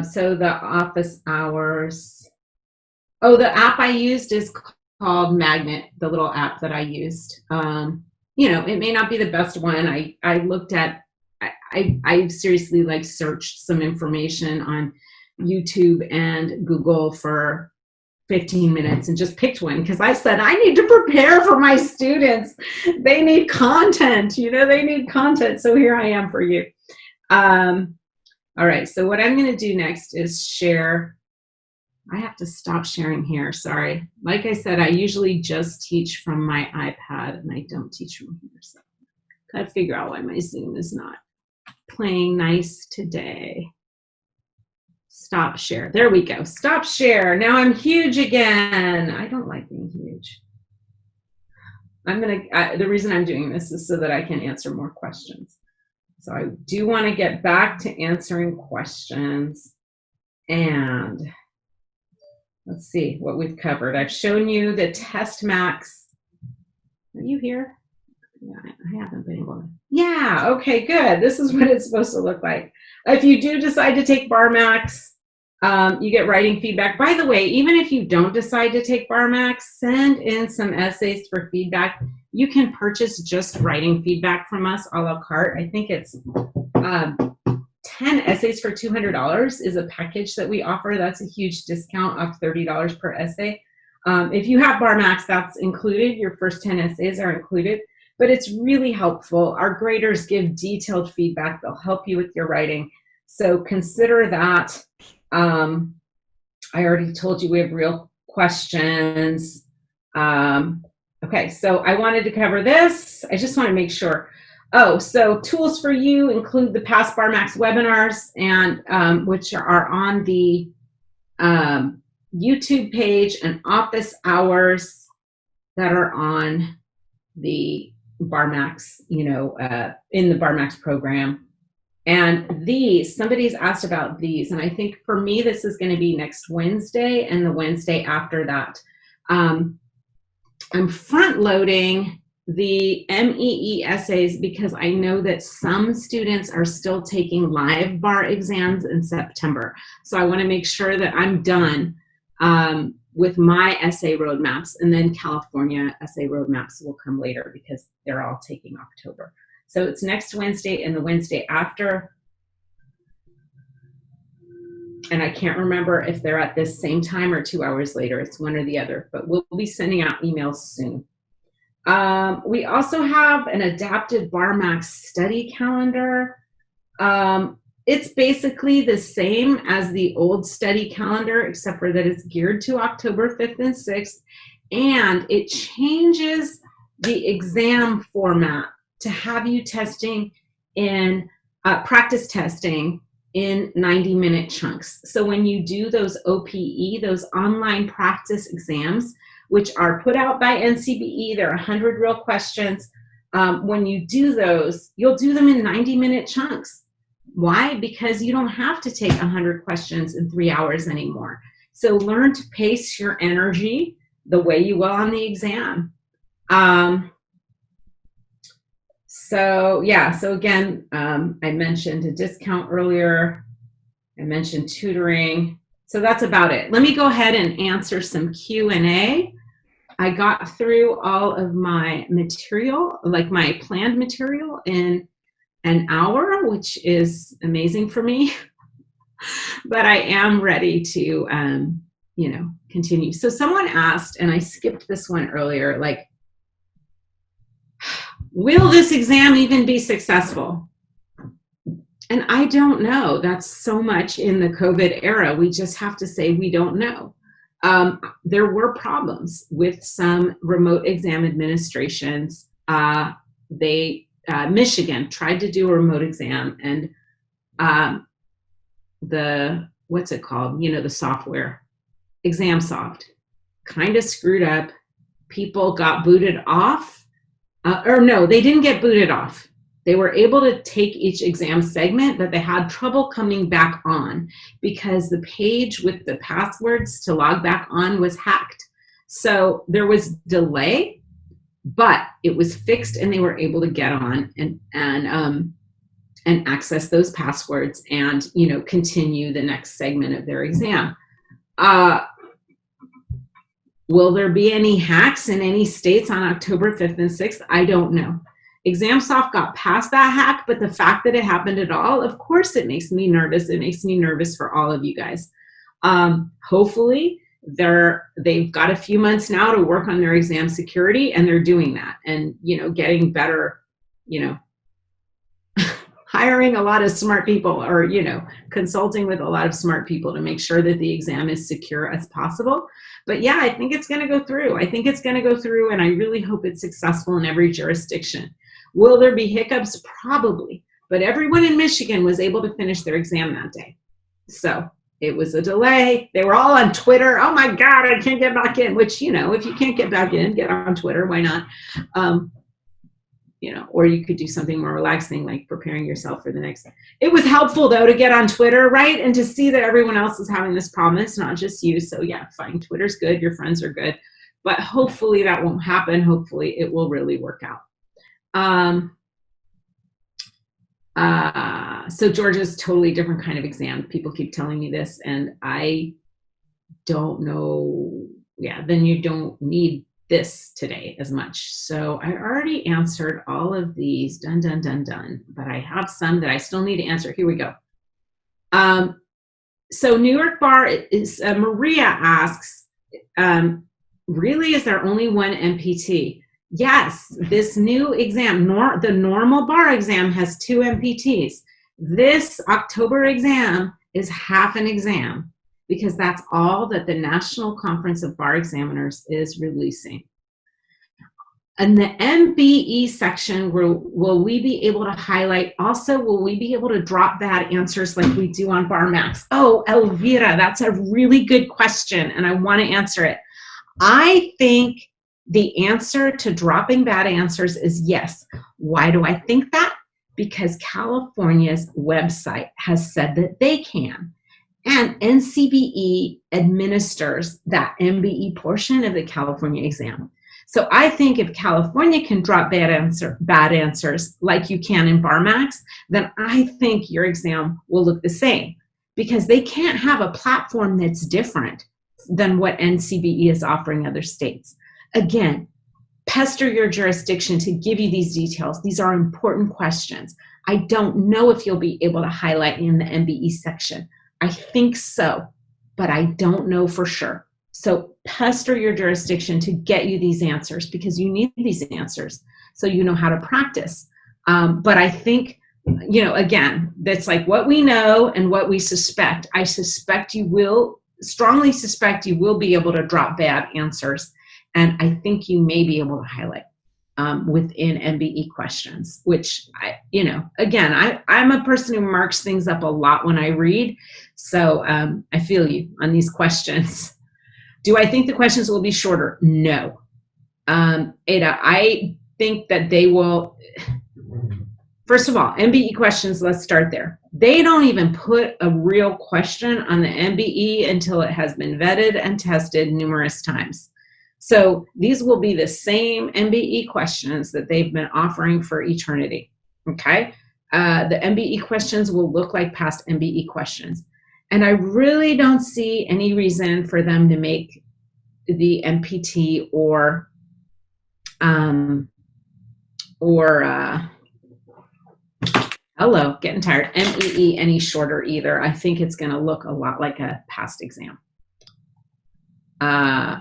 So the office hours. Oh, the app I used is called Magnet, the little app that I used. You know, it may not be the best one. I looked at, I seriously like searched some information on YouTube and Google for 15 minutes and just picked one because I said, I need to prepare for my students. They need content, you know, they need content. So here I am for you. All right, so what I'm going to do next is share. I have to stop sharing here, sorry. Like I said, I usually just teach from my iPad and I don't teach from here. So gotta figure out why my Zoom is not playing nice today. Stop share. There we go. Stop share. Now I'm huge again. I don't like being huge. The reason I'm doing this is so that I can answer more questions. So I do want to get back to answering questions. And let's see what we've covered. I've shown you the test max. Are you here? Yeah, I haven't been able to. Yeah, okay, good. This is what it's supposed to look like. If you do decide to take BarMax, you get writing feedback. By the way, even if you don't decide to take BarMax, send in some essays for feedback. You can purchase just writing feedback from us a la carte. I think it's 10 essays for $200 is a package that we offer. That's a huge discount of $30 per essay. If you have BarMax, that's included. Your first 10 essays are included, but it's really helpful. Our graders give detailed feedback. They'll help you with your writing. So consider that. I already told you we have real questions. Okay, so I wanted to cover this. I just want to make sure. Oh, so tools for you include the past BarMax webinars, and which are on the YouTube page, and office hours that are on the BarMax, you know, in the BarMax program. And these, somebody's asked about these, and I think for me this is going to be next Wednesday and the Wednesday after that. I'm front loading the MEE essays because I know that some students are still taking live bar exams in September. So I want to make sure that I'm done with my essay roadmaps, and then California essay roadmaps will come later because they're all taking October. So it's next Wednesday and the Wednesday after. And I can't remember if they're at this same time or 2 hours later. It's one or the other, but we'll be sending out emails soon. We also have an adapted BarMax study calendar. It's basically the same as the old study calendar, except for that it's geared to October 5th and 6th, and it changes the exam format to have you testing in practice testing in 90-minute chunks. So when you do those OPE, those online practice exams, which are put out by NCBE, they're 100 real questions. When you do those, you'll do them in 90-minute chunks. Why? Because you don't have to take 100 questions in 3 hours anymore. So learn to pace your energy the way you will on the exam. So again, I mentioned a discount earlier. I mentioned tutoring. So that's about it. Let me go ahead and answer some Q&A. I got through all of my material, like my planned material, in an hour, which is amazing for me. But I am ready to, continue. So someone asked, and I skipped this one earlier, like, will this exam even be successful? And I don't know. That's so much in the COVID era. We just have to say we don't know. There were problems with some remote exam administrations. Michigan tried to do a remote exam, and what's it called? The software, ExamSoft, kind of screwed up. People got booted off. Or no, they didn't get booted off. They were able to take each exam segment, but they had trouble coming back on because the page with the passwords to log back on was hacked. So there was delay, but it was fixed, and they were able to get on and access those passwords and continue the next segment of their exam. Will there be any hacks in any states on October 5th and 6th? I don't know. ExamSoft got past that hack, but the fact that it happened at all, of course it makes me nervous. It makes me nervous for all of you guys. Hopefully they've got a few months now to work on their exam security, and they're doing that, and getting better, hiring a lot of smart people, or consulting with a lot of smart people to make sure that the exam is secure as possible. But yeah, I think it's going to go through. I think it's going to go through, and I really hope it's successful in every jurisdiction. Will there be hiccups? Probably. But everyone in Michigan was able to finish their exam that day. So it was a delay. They were all on Twitter. Oh my God, I can't get back in. Which, if you can't get back in, get on Twitter. Why not? Or you could do something more relaxing, like preparing yourself for the next. It was helpful though to get on Twitter, right? And to see that everyone else is having this problem. It's not just you. So yeah, fine. Twitter's good. Your friends are good. But hopefully that won't happen. Hopefully it will really work out. So Georgia's totally different kind of exam. People keep telling me this, and I don't know. Yeah, then you don't need this today as much. So I already answered all of these, done, but I have some that I still need to answer. Here we go. So New York Bar is, Maria asks, really, is there only one MPT? Yes, this new exam, the normal bar exam has 2 MPTs. This October exam is half an exam, because that's all that the National Conference of Bar Examiners is releasing. In the MBE section, will we be able to highlight, also, will we be able to drop bad answers like we do on BarMax? Oh, Elvira, that's a really good question, and I want to answer it. I think the answer to dropping bad answers is yes. Why do I think that? Because California's website has said that they can. And NCBE administers that MBE portion of the California exam. So I think if California can drop bad answers like you can in BarMax, then I think your exam will look the same, because they can't have a platform that's different than what NCBE is offering other states. Again, pester your jurisdiction to give you these details. These are important questions. I don't know if you'll be able to highlight in the MBE section. I think so, but I don't know for sure. So pester your jurisdiction to get you these answers, because you need these answers so you know how to practice. But I think, again, that's like what we know and what we suspect. I suspect you will, strongly suspect you will be able to drop bad answers. And I think you may be able to highlight within MBE questions, which, I'm a person who marks things up a lot when I read. So I feel you on these questions. Do I think the questions will be shorter? No. Ada, I think that they will. First of all, MBE questions, let's start there. They don't even put a real question on the MBE until it has been vetted and tested numerous times. So these will be the same MBE questions that they've been offering for eternity, okay? The MBE questions will look like past MBE questions. And I really don't see any reason for them to make the MPT or hello, getting tired, MEE any shorter either. I think it's gonna look a lot like a past exam.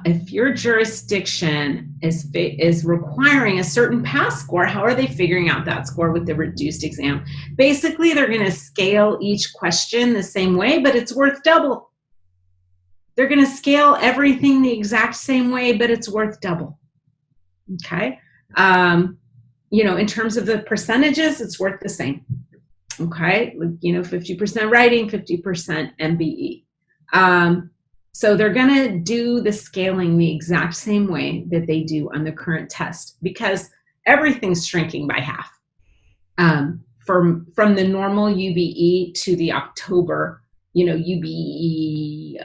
If your jurisdiction is requiring a certain pass score, how are they figuring out that score with the reduced exam? Basically, they're going to scale each question the same way, but it's worth double. They're going to scale everything the exact same way, but it's worth double. Okay? In terms of the percentages, it's worth the same. Okay? 50% writing, 50% MBE. So they're going to do the scaling the exact same way that they do on the current test, because everything's shrinking by half from the normal UBE to the October, UBE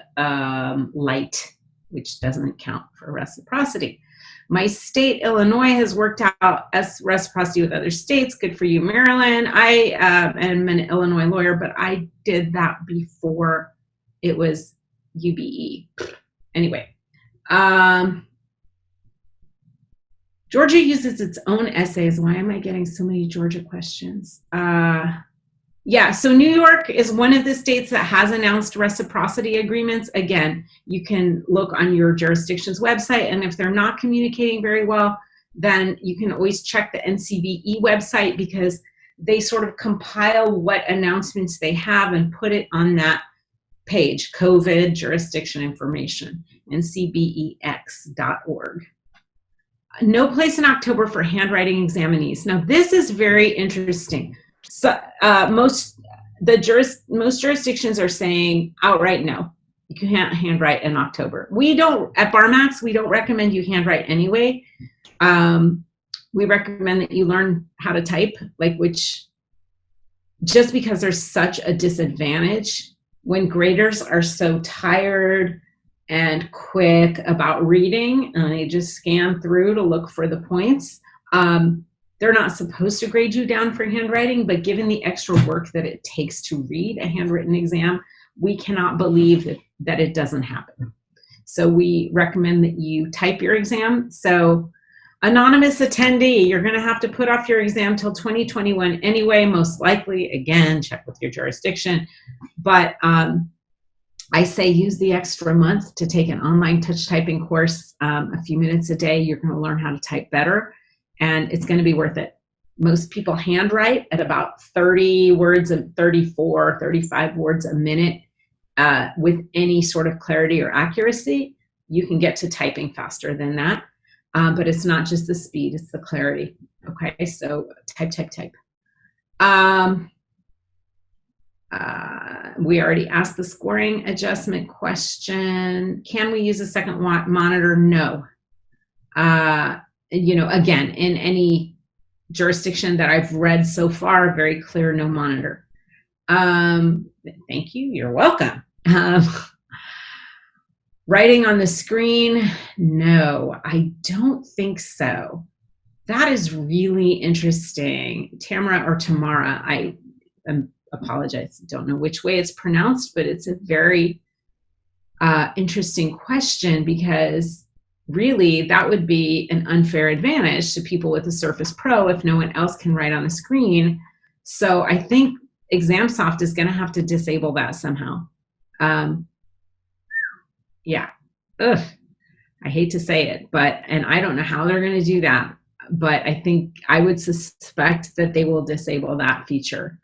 light, which doesn't count for reciprocity. My state, Illinois, has worked out as reciprocity with other states. Good for you, Maryland. I am an Illinois lawyer, but I did that before it was UBE. Anyway, Georgia uses its own essays. Why am I getting so many Georgia questions? Yeah, so New York is one of the states that has announced reciprocity agreements. Again, you can look on your jurisdiction's website, and if they're not communicating very well, then you can always check the NCBE website, because they sort of compile what announcements they have and put it on that page, COVID jurisdiction information, ncbex.org. No place in October for handwriting examinees. Now this is very interesting. So most jurisdictions are saying outright no, you can't handwrite in October. We don't, at BarMax, we don't recommend you handwrite anyway. We recommend that you learn how to type, just because there's such a disadvantage when graders are so tired and quick about reading, and they just scan through to look for the points. They're not supposed to grade you down for handwriting, but given the extra work that it takes to read a handwritten exam, we cannot believe that it doesn't happen. So we recommend that you type your exam. So anonymous attendee, you're gonna have to put off your exam till 2021 anyway, most likely. Again, check with your jurisdiction. But I say use the extra month to take an online touch typing course, a few minutes a day. You're gonna learn how to type better, and it's gonna be worth it. Most people handwrite at about 30 words and 34, 35 words a minute with any sort of clarity or accuracy. You can get to typing faster than that. But it's not just the speed, it's the clarity. Okay, so type. We already asked the scoring adjustment question. Can we use a second monitor? No. Again, in any jurisdiction that I've read so far, very clear, no monitor. Thank you, you're welcome. Writing on the screen? No, I don't think so. That is really interesting. Tamara or Tamara, I apologize, don't know which way it's pronounced, but it's a very interesting question, because really that would be an unfair advantage to people with a Surface Pro if no one else can write on the screen. So I think ExamSoft is going to have to disable that somehow. Yeah, ugh, I hate to say it, and I don't know how they're going to do that, but I think I would suspect that they will disable that feature.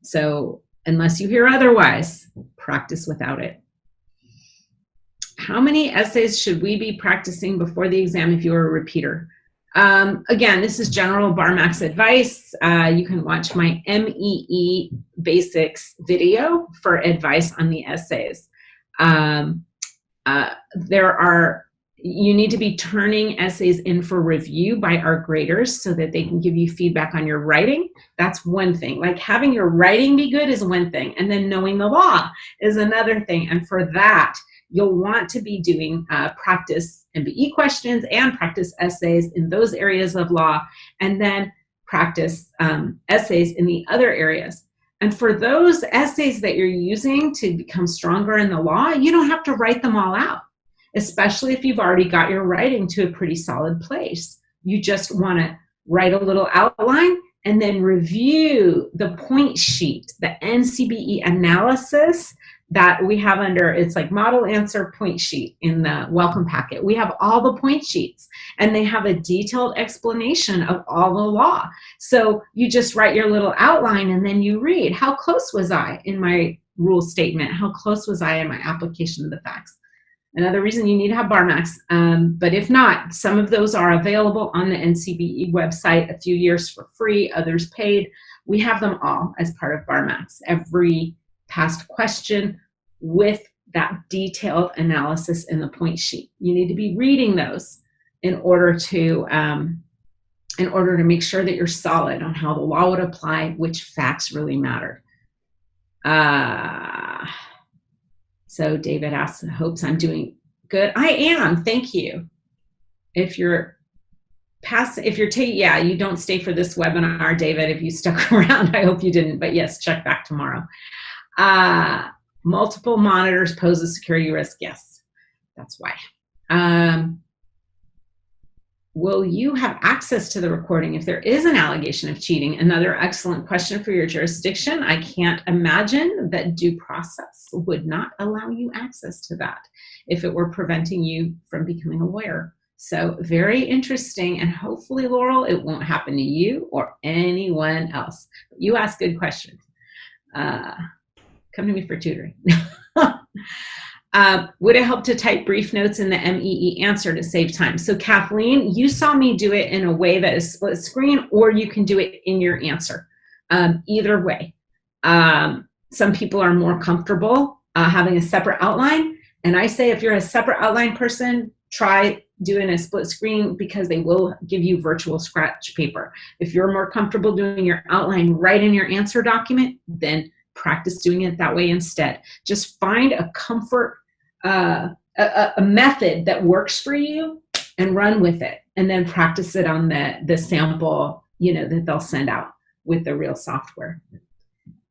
So unless you hear otherwise, practice without it. How many essays should we be practicing before the exam if you're a repeater? Again, this is general BarMax advice. You can watch my MPRE basics video for advice on the essays. You need to be turning essays in for review by our graders so that they can give you feedback on your writing. That's one thing. Like, having your writing be good is one thing, and then knowing the law is another thing. And for that, you'll want to be doing practice MBE questions and practice essays in those areas of law, and then practice essays in the other areas. And for those essays that you're using to become stronger in the law, you don't have to write them all out, especially if you've already got your writing to a pretty solid place. You just want to write a little outline and then review the point sheet, the NCBE analysis that we have under, it's like model answer point sheet in the welcome packet. We have all the point sheets, and they have a detailed explanation of all the law. So you just write your little outline, and then you read, how close was I in my rule statement? How close was I in my application of the facts? Another reason you need to have BarMax, but if not, some of those are available on the NCBE website, a few years for free, others paid. We have them all as part of BarMax. Every past question with that detailed analysis in the point sheet. You need to be reading those in order to make sure that you're solid on how the law would apply, which facts really matter. So David asks, hopes I'm doing good. I am, thank you. If you're you don't stay for this webinar, David, if you stuck around, I hope you didn't, but yes, check back tomorrow. Multiple monitors pose a security risk. Yes, that's why. Will you have access to the recording if there is an allegation of cheating? Another excellent question for your jurisdiction. I can't imagine that due process would not allow you access to that if it were preventing you from becoming a lawyer. So very interesting, and hopefully, Laurel, it won't happen to you or anyone else. You ask good questions. Come to me for tutoring. Would it help to type brief notes in the Mbe Answer to save time? So Kathleen, you saw me do it in a way that is split screen, or you can do it in your answer. Either way. Some people are more comfortable having a separate outline. And I say if you're a separate outline person, try doing a split screen, because they will give you virtual scratch paper. If you're more comfortable doing your outline right in your answer document, then practice doing it that way instead. Just find a comfort, a method that works for you and run with it, and then practice it on the sample, that they'll send out with the real software.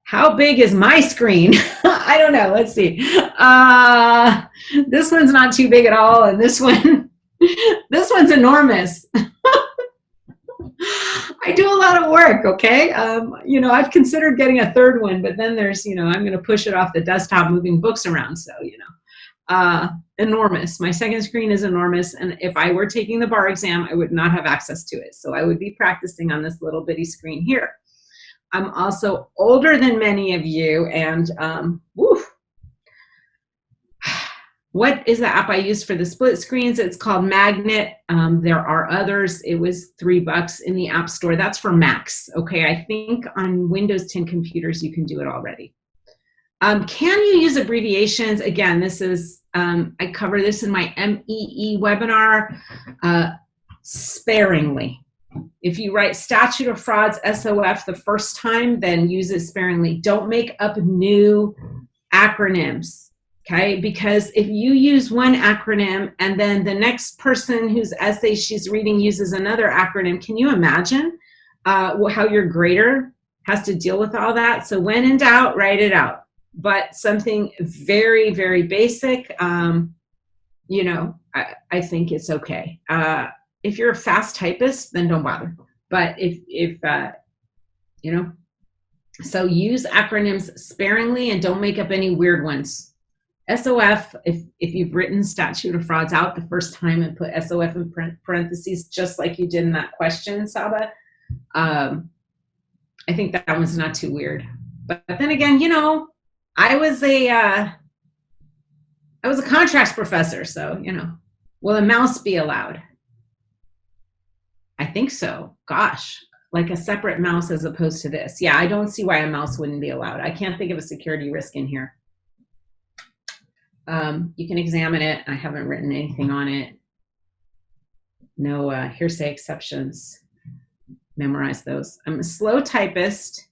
How big is my screen? I don't know. Let's see. This one's not too big at all, and this one's enormous. I do a lot of work, okay? I've considered getting a third one, but then there's, I'm going to push it off the desktop moving books around, so, enormous. My second screen is enormous, and if I were taking the bar exam, I would not have access to it, so I would be practicing on this little bitty screen here. I'm also older than many of you, and what is the app I use for the split screens? It's called Magnet. There are others. It was $3 in the App Store. That's for Macs. Okay, I think on Windows 10 computers you can do it already. Can you use abbreviations? Again, this is I cover this in my MPRE webinar sparingly. If you write statute of frauds SOF the first time, then use it sparingly. Don't make up new acronyms. Okay, because if you use one acronym and then the next person whose essay she's reading uses another acronym, can you imagine how your grader has to deal with all that? So when in doubt, write it out. But something very, very basic, you know, I think it's okay. If you're a fast typist, then don't bother. But if you know, so use acronyms sparingly and don't make up any weird ones. SOF, if you've written statute of frauds out the first time and put SOF in parentheses, just like you did in that question, Saba, I think that one's not too weird. But then again, you know, I was a contracts professor, so, you know, will a mouse be allowed? I think so. Gosh, like a separate mouse as opposed to this. Yeah, I don't see why a mouse wouldn't be allowed. I can't think of a security risk in here. You can examine it. I haven't written anything on it. No hearsay exceptions. Memorize those. I'm a slow typist.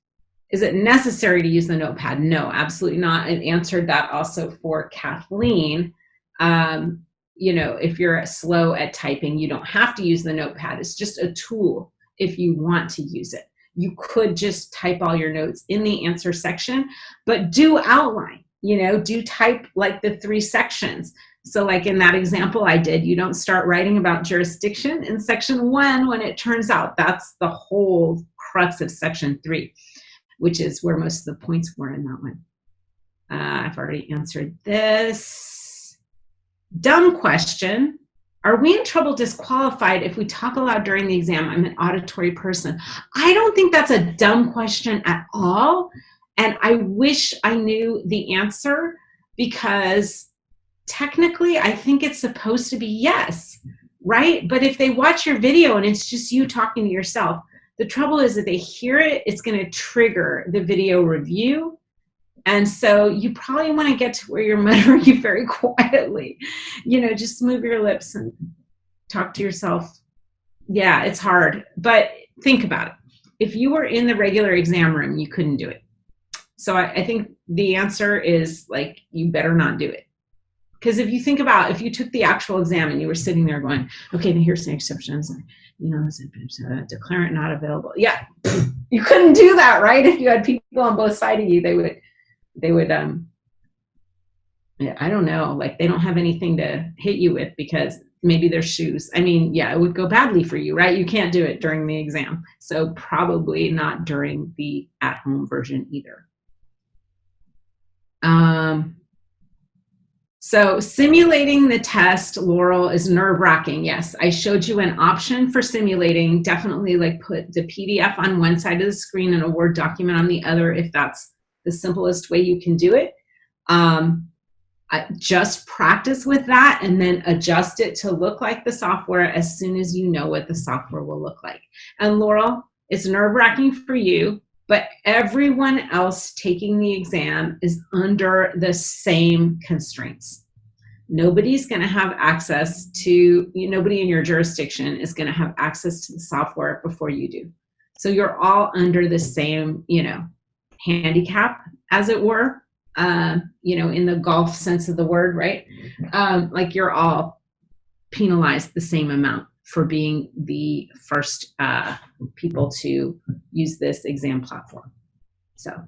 Is it necessary to use the Notepad? No, absolutely not. I answered that also for Kathleen. You know, if you're slow at typing, you don't have to use the Notepad. It's just a tool if you want to use it. You could just type all your notes in the answer section, but do outline. You know, do type like the 3 sections. So like in that example I did, you don't start writing about jurisdiction in section 1 when it turns out that's the whole crux of section 3, which is where most of the points were in that one. I've already answered this. Dumb question. Are we in trouble disqualified if we talk aloud during the exam? I'm an auditory person. I don't think that's a dumb question at all. And I wish I knew the answer, because technically I think it's supposed to be yes, right? But if they watch your video and it's just you talking to yourself, the trouble is that they hear it, it's going to trigger the video review. And so you probably want to get to where you're muttering very quietly. You know, just move your lips and talk to yourself. Yeah, it's hard, but think about it. If you were in the regular exam room, you couldn't do it. So I think the answer is like, you better not do it. Because if you think about, if you took the actual exam and you were sitting there going, okay, then here's the exceptions, you know, declarant not available. Yeah, you couldn't do that, right? If you had people on both sides of you, they would, I don't know, like they don't have anything to hit you with because maybe their shoes. I mean, yeah, it would go badly for you, right? You can't do it during the exam. So probably not during the at-home version either. So simulating the test, Laurel, is nerve-wracking. Yes, I showed you an option for simulating. Definitely like put the PDF on one side of the screen and a Word document on the other if that's the simplest way you can do it. Just practice with that and then adjust it to look like the software as soon as you know what the software will look like. And Laurel, it's nerve-wracking for you, but everyone else taking the exam is under the same constraints. Nobody's going to have access to, nobody in your jurisdiction is going to have access to the software before you do. So you're all under the same, handicap, as it were, in the golf sense of the word, right? Like you're all penalized the same amount for being the first people to use this exam platform. So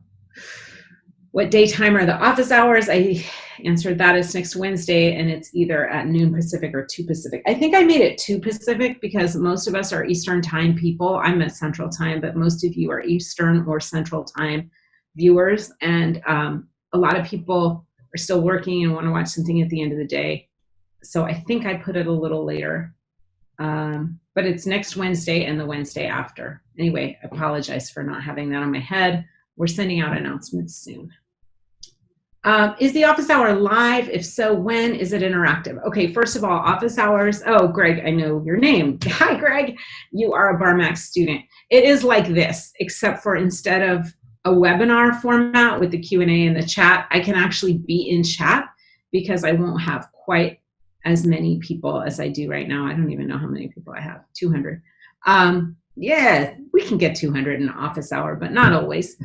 what daytime are the office hours? I answered that. It's next Wednesday, and it's either at noon Pacific or 2 Pacific. I think I made it 2 Pacific because most of us are Eastern time people. I'm at Central time, but most of you are Eastern or Central time viewers, and a lot of people are still working and want to watch something at the end of the day. So I think I put it a little later. But it's next Wednesday and the Wednesday after. Anyway, I apologize for not having that on my head. We're sending out announcements soon. Is the office hour live? If so, when? Is it interactive? Okay, first of all, office hours. Oh, Greg, I know your name. Hi, Greg. You are a BarMax student. It is like this, except for instead of a webinar format with the Q&A and the chat, I can actually be in chat because I won't have quite as many people as I do right now. I don't even know how many people I have, 200. Yeah, we can get 200 in an office hour, but not always.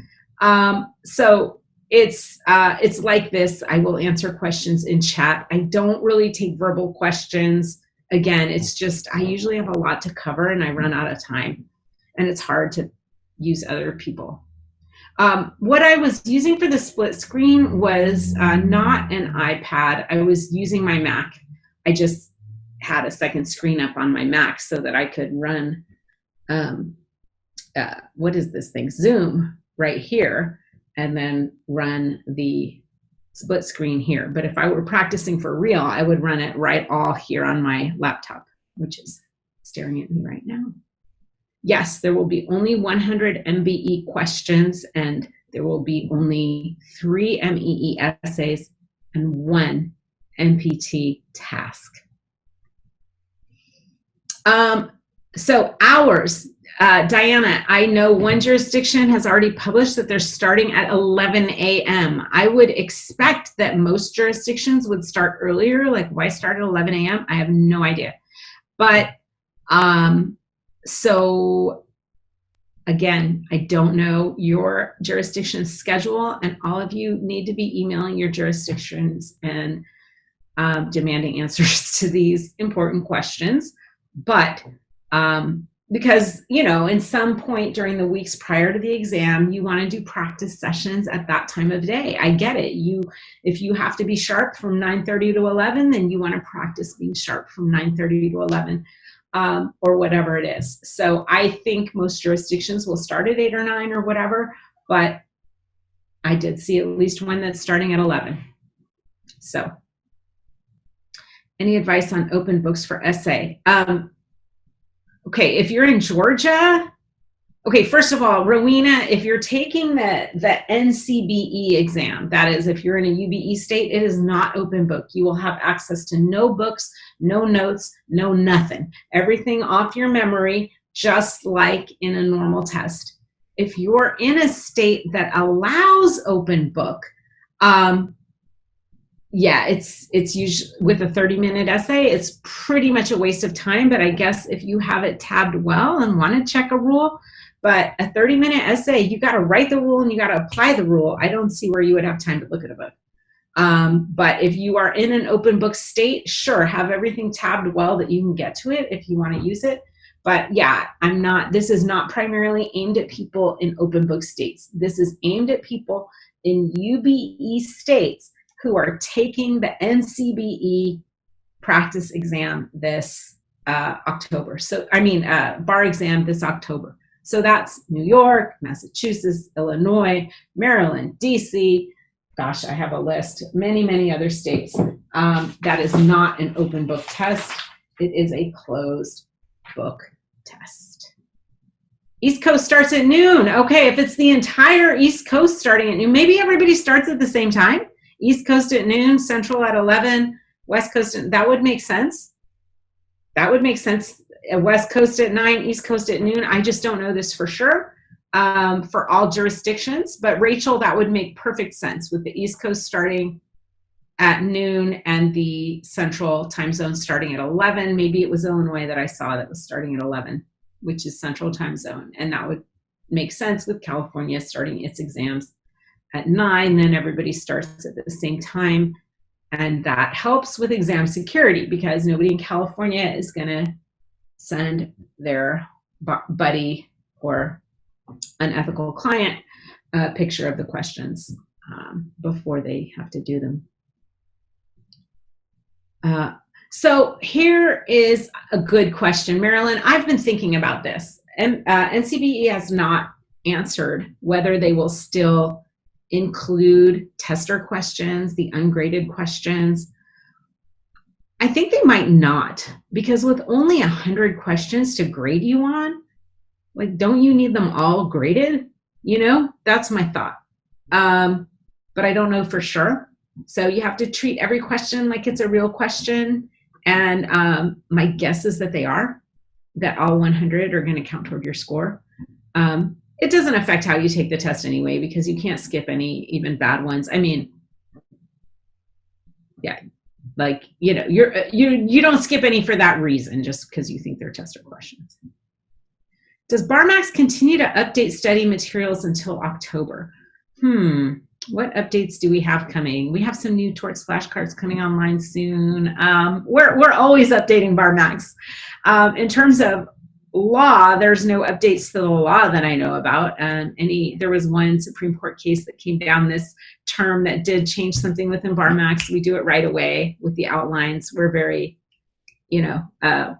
So it's like this. I will answer questions in chat. I don't really take verbal questions. Again, it's just, I usually have a lot to cover and I run out of time, and it's hard to use other people. What I was using for the split screen was not an iPad. I was using my Mac. I just had a second screen up on my Mac so that I could run, what is this thing? Zoom right here, and then run the split screen here. But if I were practicing for real, I would run it right all here on my laptop, which is staring at me right now. Yes, there will be only 100 MBE questions, and there will be only 3 MEE essays and 1 MPT task. So hours, Diana, I know one jurisdiction has already published that they're starting at 11 a.m. I would expect that most jurisdictions would start earlier. Like, why start at 11 a.m.? I have no idea. But so again, I don't know your jurisdiction's schedule, and all of you need to be emailing your jurisdictions and demanding answers to these important questions. But because, you know, in some point during the weeks prior to the exam, you want to do practice sessions at that time of day. I get it. If you have to be sharp from 9:30 to 11, then you want to practice being sharp from 9:30 to 11, or whatever it is. So I think most jurisdictions will start at 8 or 9 or whatever, but I did see at least one that's starting at 11. So any advice on open books for essay? Okay, if you're in Georgia, okay, first of all, Rowena, if you're taking the NCBE exam, that is, if you're in a UBE state, it is not open book. You will have access to no books, no notes, no nothing. Everything off your memory, just like in a normal test. If you're in a state that allows open book, yeah, it's usually with a 30-minute essay, it's pretty much a waste of time. But I guess if you have it tabbed well and want to check a rule, but a 30-minute essay, you got to write the rule and you got to apply the rule. I don't see where you would have time to look at a book. But if you are in an open book state, sure, have everything tabbed well that you can get to it if you want to use it. But yeah, this is not primarily aimed at people in open book states. This is aimed at people in UBE states who are taking the NCBE practice exam this October. So, bar exam this October. So that's New York, Massachusetts, Illinois, Maryland, DC. Gosh, I have a list. Many, many other states. That is not an open book test. It is a closed book test. East Coast starts at noon. Okay, if it's the entire East Coast starting at noon, maybe everybody starts at the same time. East Coast at noon, Central at 11, West Coast, that would make sense. That would make sense. West Coast at 9, East Coast at noon. I just don't know this for sure for all jurisdictions. But Rachel, that would make perfect sense with the East Coast starting at noon and the Central time zone starting at 11. Maybe it was Illinois that I saw that was starting at 11, which is Central time zone. And that would make sense with California starting its exams at 9, then everybody starts at the same time. And that helps with exam security because nobody in California is going to send their buddy or unethical client a picture of the questions before they have to do them. So here is a good question. Marilyn, I've been thinking about this. NCBE has not answered whether they will still include tester questions, the ungraded questions. I think they might not, because with only 100 questions to grade you on, like, don't you need them all graded? You know, that's my thought. But I don't know for sure. So you have to treat every question like it's a real question. And my guess is that they are, that all 100 are going to count toward your score. It doesn't affect how you take the test anyway, because you can't skip any even bad ones. I mean, yeah, like, you know, you don't skip any for that reason, just because you think they're tester questions. Does BarMax continue to update study materials until October? What updates do we have coming? We have some new torts flashcards coming online soon. We're always updating BarMax. In terms of law, there's no updates to the law that I know about. There was one Supreme Court case that came down this term that did change something within BarMax. We do it right away with the outlines. We're very,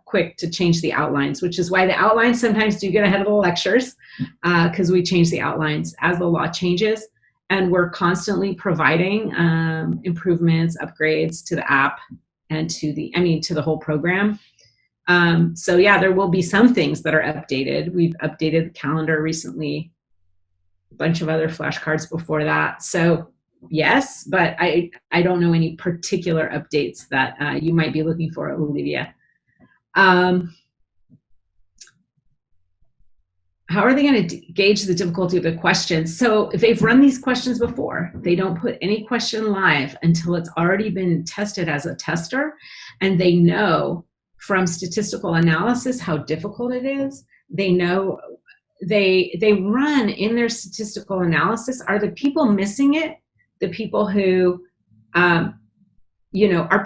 quick to change the outlines, which is why the outlines sometimes do get ahead of the lectures, because we change the outlines as the law changes. And we're constantly providing improvements, upgrades to the app and to the whole program. So yeah, there will be some things that are updated. We've updated the calendar recently, a bunch of other flashcards before that. So yes, but I don't know any particular updates that you might be looking for, Olivia. How are they going to gauge the difficulty of the questions? So if they've run these questions before, they don't put any question live until it's already been tested as a tester, and they know from statistical analysis how difficult it is. They know they run in their statistical analysis, are the people missing it the people who are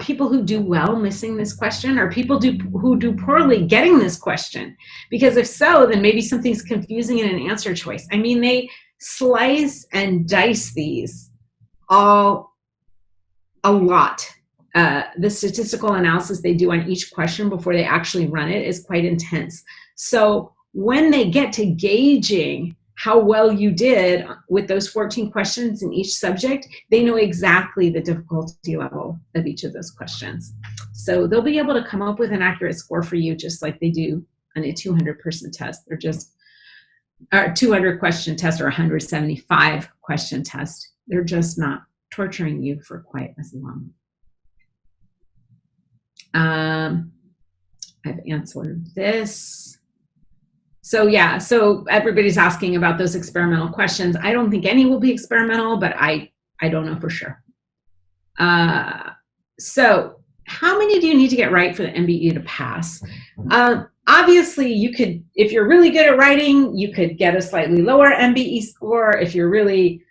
people who do well missing this question, or people who do poorly getting this question? Because if so, then maybe something's confusing in an answer choice. I mean, they slice and dice these all a lot. The statistical analysis they do on each question before they actually run it is quite intense. So when they get to gauging how well you did with those 14 questions in each subject, they know exactly the difficulty level of each of those questions. So they'll be able to come up with an accurate score for you, just like they do on a 200-person test. They're just a 200 question test or 175 question test. They're just not torturing you for quite as long. I've answered this. So yeah, so everybody's asking about those experimental questions. I don't think any will be experimental, but I don't know for sure. So how many do you need to get right for the MBE to pass? Obviously, you could, if you're really good at writing, you could get a slightly lower MBE score. If you're really,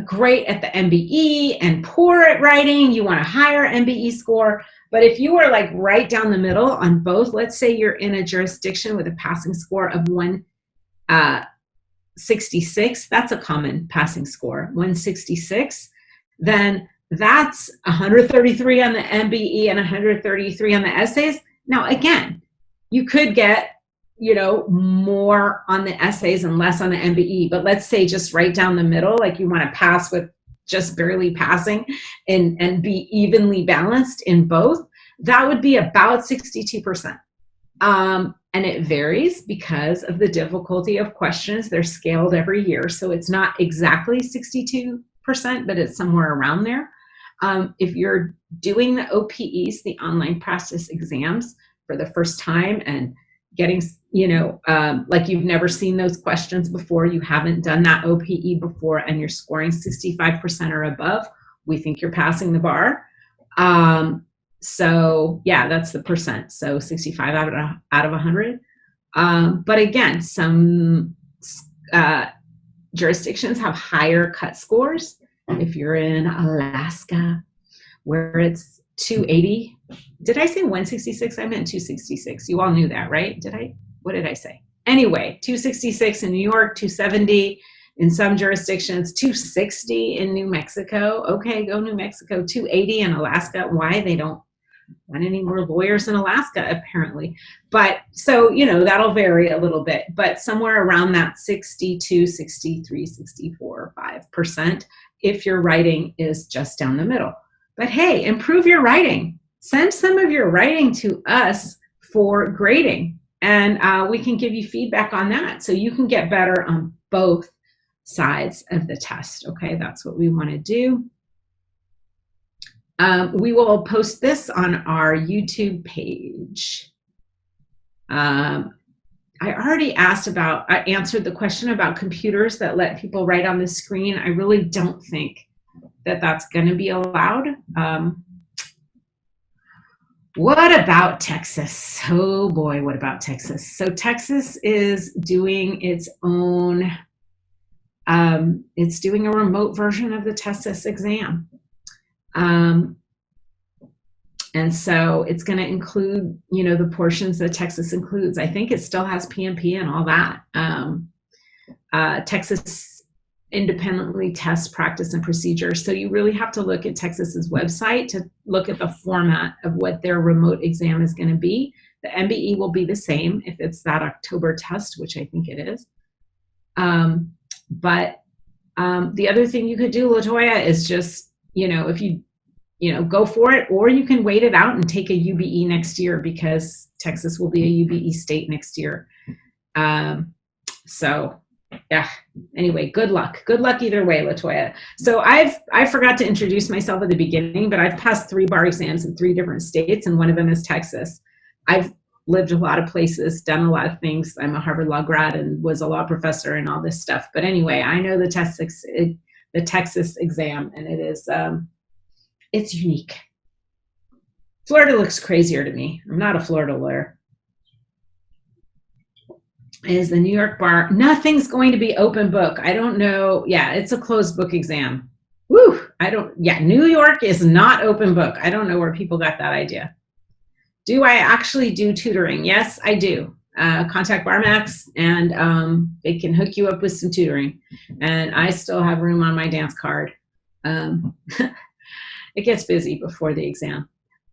great at the MBE and poor at writing, you want a higher MBE score. But if you are like right down the middle on both, let's say you're in a jurisdiction with a passing score of 166, that's a common passing score, 166, then that's 133 on the MBE and 133 on the essays. Now, again, you could get, more on the essays and less on the MBE, but let's say just right down the middle, like you want to pass with just barely passing and be evenly balanced in both, that would be about 62%. And it varies because of the difficulty of questions. They're scaled every year, so it's not exactly 62%, but it's somewhere around there. If you're doing the OPEs, the online practice exams, for the first time and getting, like you've never seen those questions before, you haven't done that OPE before, and you're scoring 65% or above, we think you're passing the bar. So yeah, that's the percent. So 65 out of 100. But again, some jurisdictions have higher cut scores. If you're in Alaska, where it's 280. Did I say 166? I meant 266. You all knew that, right? What did I say? Anyway, 266 in New York, 270 in some jurisdictions, 260 in New Mexico. Okay, go New Mexico. 280 in Alaska. Why? They don't want any more lawyers in Alaska, apparently. But so, that'll vary a little bit, but somewhere around that 62, 63, 64, 5% if your writing is just down the middle. But hey, improve your writing. Send some of your writing to us for grading, and we can give you feedback on that so you can get better on both sides of the test. Okay, that's what we want to do. We will post this on our YouTube page. I already answered the question about computers that let people write on the screen. I really don't think that that's going to be allowed. What about Texas? Oh boy, what about Texas? So Texas is doing its own it's doing a remote version of the Texas exam. And so it's going to include, you know, the portions that Texas includes. I think it still has PMP and all that. Texas independently tests practice and procedures. So you really have to look at Texas's website to look at the format of what their remote exam is going to be. The MBE will be the same if it's that October test, which I think it is. But the other thing you could do, LaToya, is just, you know, if you go for it, or you can wait it out and take a UBE next year, because Texas will be a UBE state next year. So yeah, anyway, good luck. Good luck either way, LaToya. So I forgot to introduce myself at the beginning, but I've passed 3 bar exams in 3 different states, and one of them is Texas. I've lived a lot of places, done a lot of things. I'm a Harvard Law grad and was a law professor and all this stuff. But anyway, I know the Texas exam, and it is, it's unique. Florida looks crazier to me. I'm not a Florida lawyer. Is the New York bar, nothing's going to be open book. I don't know. Yeah, it's a closed book exam. Woo, New York is not open book. I don't know where people got that idea. Do I actually do tutoring? Yes, I do. Contact BarMax, and they can hook you up with some tutoring. And I still have room on my dance card. It gets busy before the exam.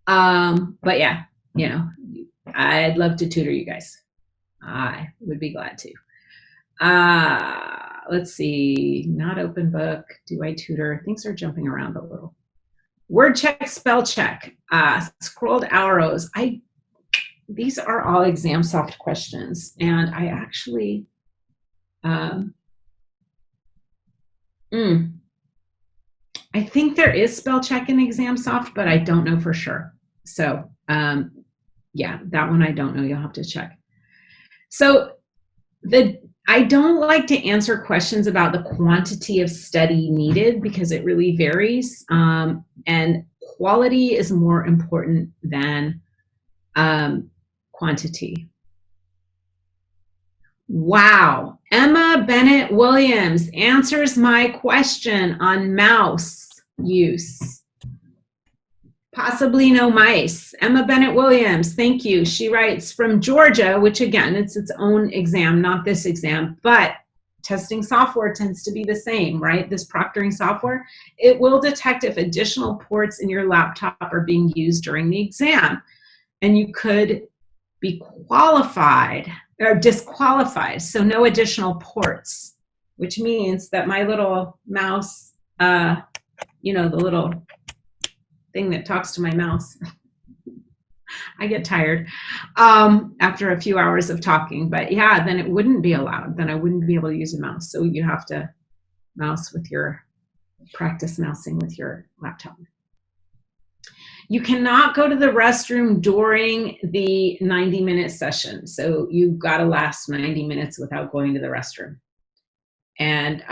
But yeah, you know, I'd love to tutor you guys. I would be glad to. Let's see, not open book. Do I tutor? Things are jumping around a little. Word check, spell check, scrolled arrows. These are all ExamSoft questions, and I actually, I think there is spell check in ExamSoft, but I don't know for sure. So yeah, that one I don't know. You'll have to check. So I don't like to answer questions about the quantity of study needed, because it really varies, and quality is more important than quantity. Wow, Emma Bennett Williams answers my question on mouse use. Possibly no mice. Emma Bennett Williams, thank you. She writes, from Georgia, which again, it's its own exam, not this exam, but testing software tends to be the same, right? This proctoring software, it will detect if additional ports in your laptop are being used during the exam. And you could be qualified or disqualified, so no additional ports, which means that my little mouse, you know, the little thing that talks to my mouse. I get tired after a few hours of talking, but yeah, then it wouldn't be allowed. Then I wouldn't be able to use a mouse. So you have to practice mousing with your laptop. You cannot go to the restroom during the 90-minute session. So you've got to last 90 minutes without going to the restroom. And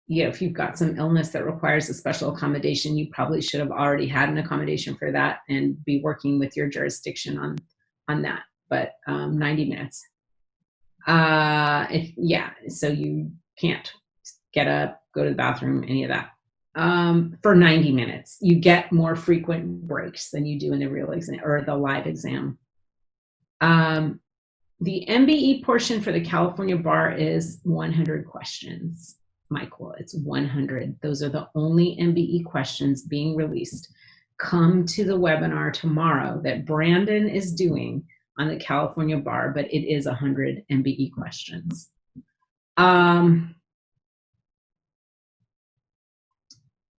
yeah, if you've got some illness that requires a special accommodation, you probably should have already had an accommodation for that and be working with your jurisdiction on that. But 90 minutes. Yeah, so you can't get up, go to the bathroom, any of that. For 90 minutes. You get more frequent breaks than you do in the real exam or the live exam. The MBE portion for the California bar is 100 questions. Michael, it's 100. Those are the only MBE questions being released. Come to the webinar tomorrow that Brandon is doing on the California bar, but it is 100 MBE questions.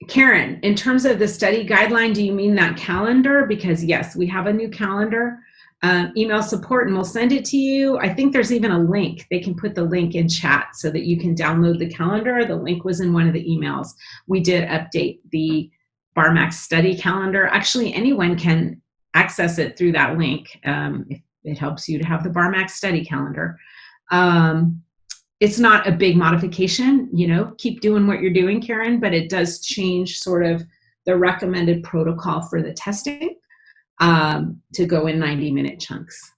Karen, in terms of the study guideline, do you mean that calendar? Because yes, we have a new calendar. Email support and we'll send it to you. I think there's even a link. They can put the link in chat so that you can download the calendar. The link was in one of the emails. We did update the BarMax study calendar. Actually, anyone can access it through that link if it helps you to have the BarMax study calendar. It's not a big modification, you know, keep doing what you're doing, Karen, but it does change sort of the recommended protocol for the testing. To go in 90-minute chunks.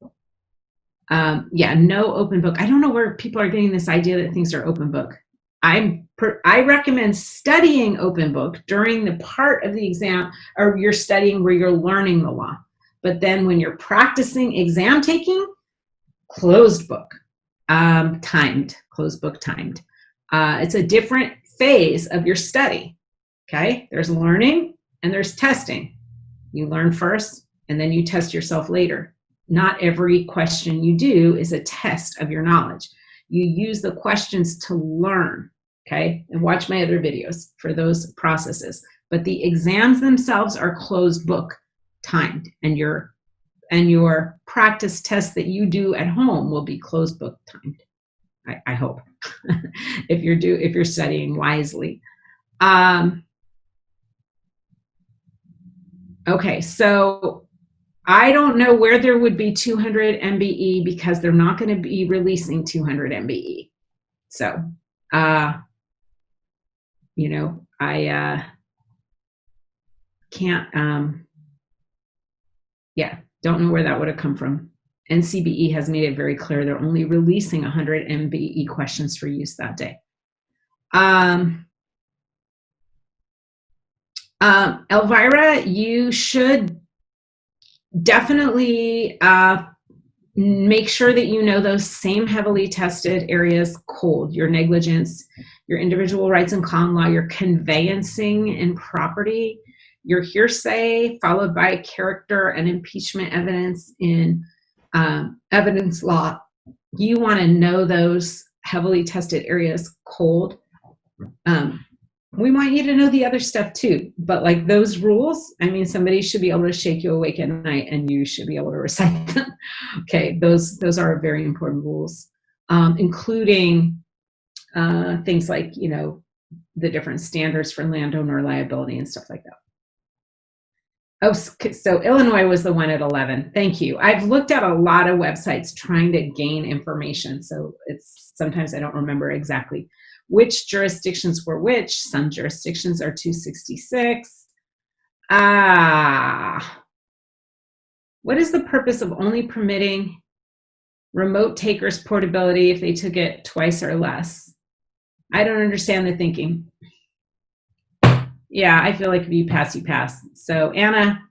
Yeah, no open book. I don't know where people are getting this idea that things are open book. I recommend studying open book during the part of the exam, or you're studying where you're learning the law. But then when you're practicing exam taking, closed book, timed, closed book timed. It's a different phase of your study. Okay, there's learning and there's testing. You learn first and then you test yourself later. Not every question you do is a test of your knowledge. You use the questions to learn, okay? And watch my other videos for those processes. But the exams themselves are closed book timed, and your practice tests that you do at home will be closed book timed. I hope, if you're studying wisely. Okay, so I don't know where there would be 200 MBE because they're not going to be releasing 200 MBE. So, you know, I can't, yeah, don't know where that would have come from. NCBE has made it very clear they're only releasing 100 MBE questions for use that day. Elvira, you should definitely make sure that you know those same heavily tested areas cold: your negligence, your individual rights and common law, your conveyancing and property, your hearsay, followed by character and impeachment evidence in evidence law. You want to know those heavily tested areas cold. We want you to know the other stuff too, but like those rules, I mean, somebody should be able to shake you awake at night and you should be able to recite them. Okay, those are very important rules, including things like, you know, the different standards for landowner liability and stuff like that. Oh, so Illinois was the one at 11. Thank you. I've looked at a lot of websites trying to gain information, so it's sometimes I don't remember exactly which jurisdictions were which. Some jurisdictions are 266. What is the purpose of only permitting remote takers portability if they took it twice or less? I don't understand the thinking. Yeah, I feel like if you pass, you pass. So Anna,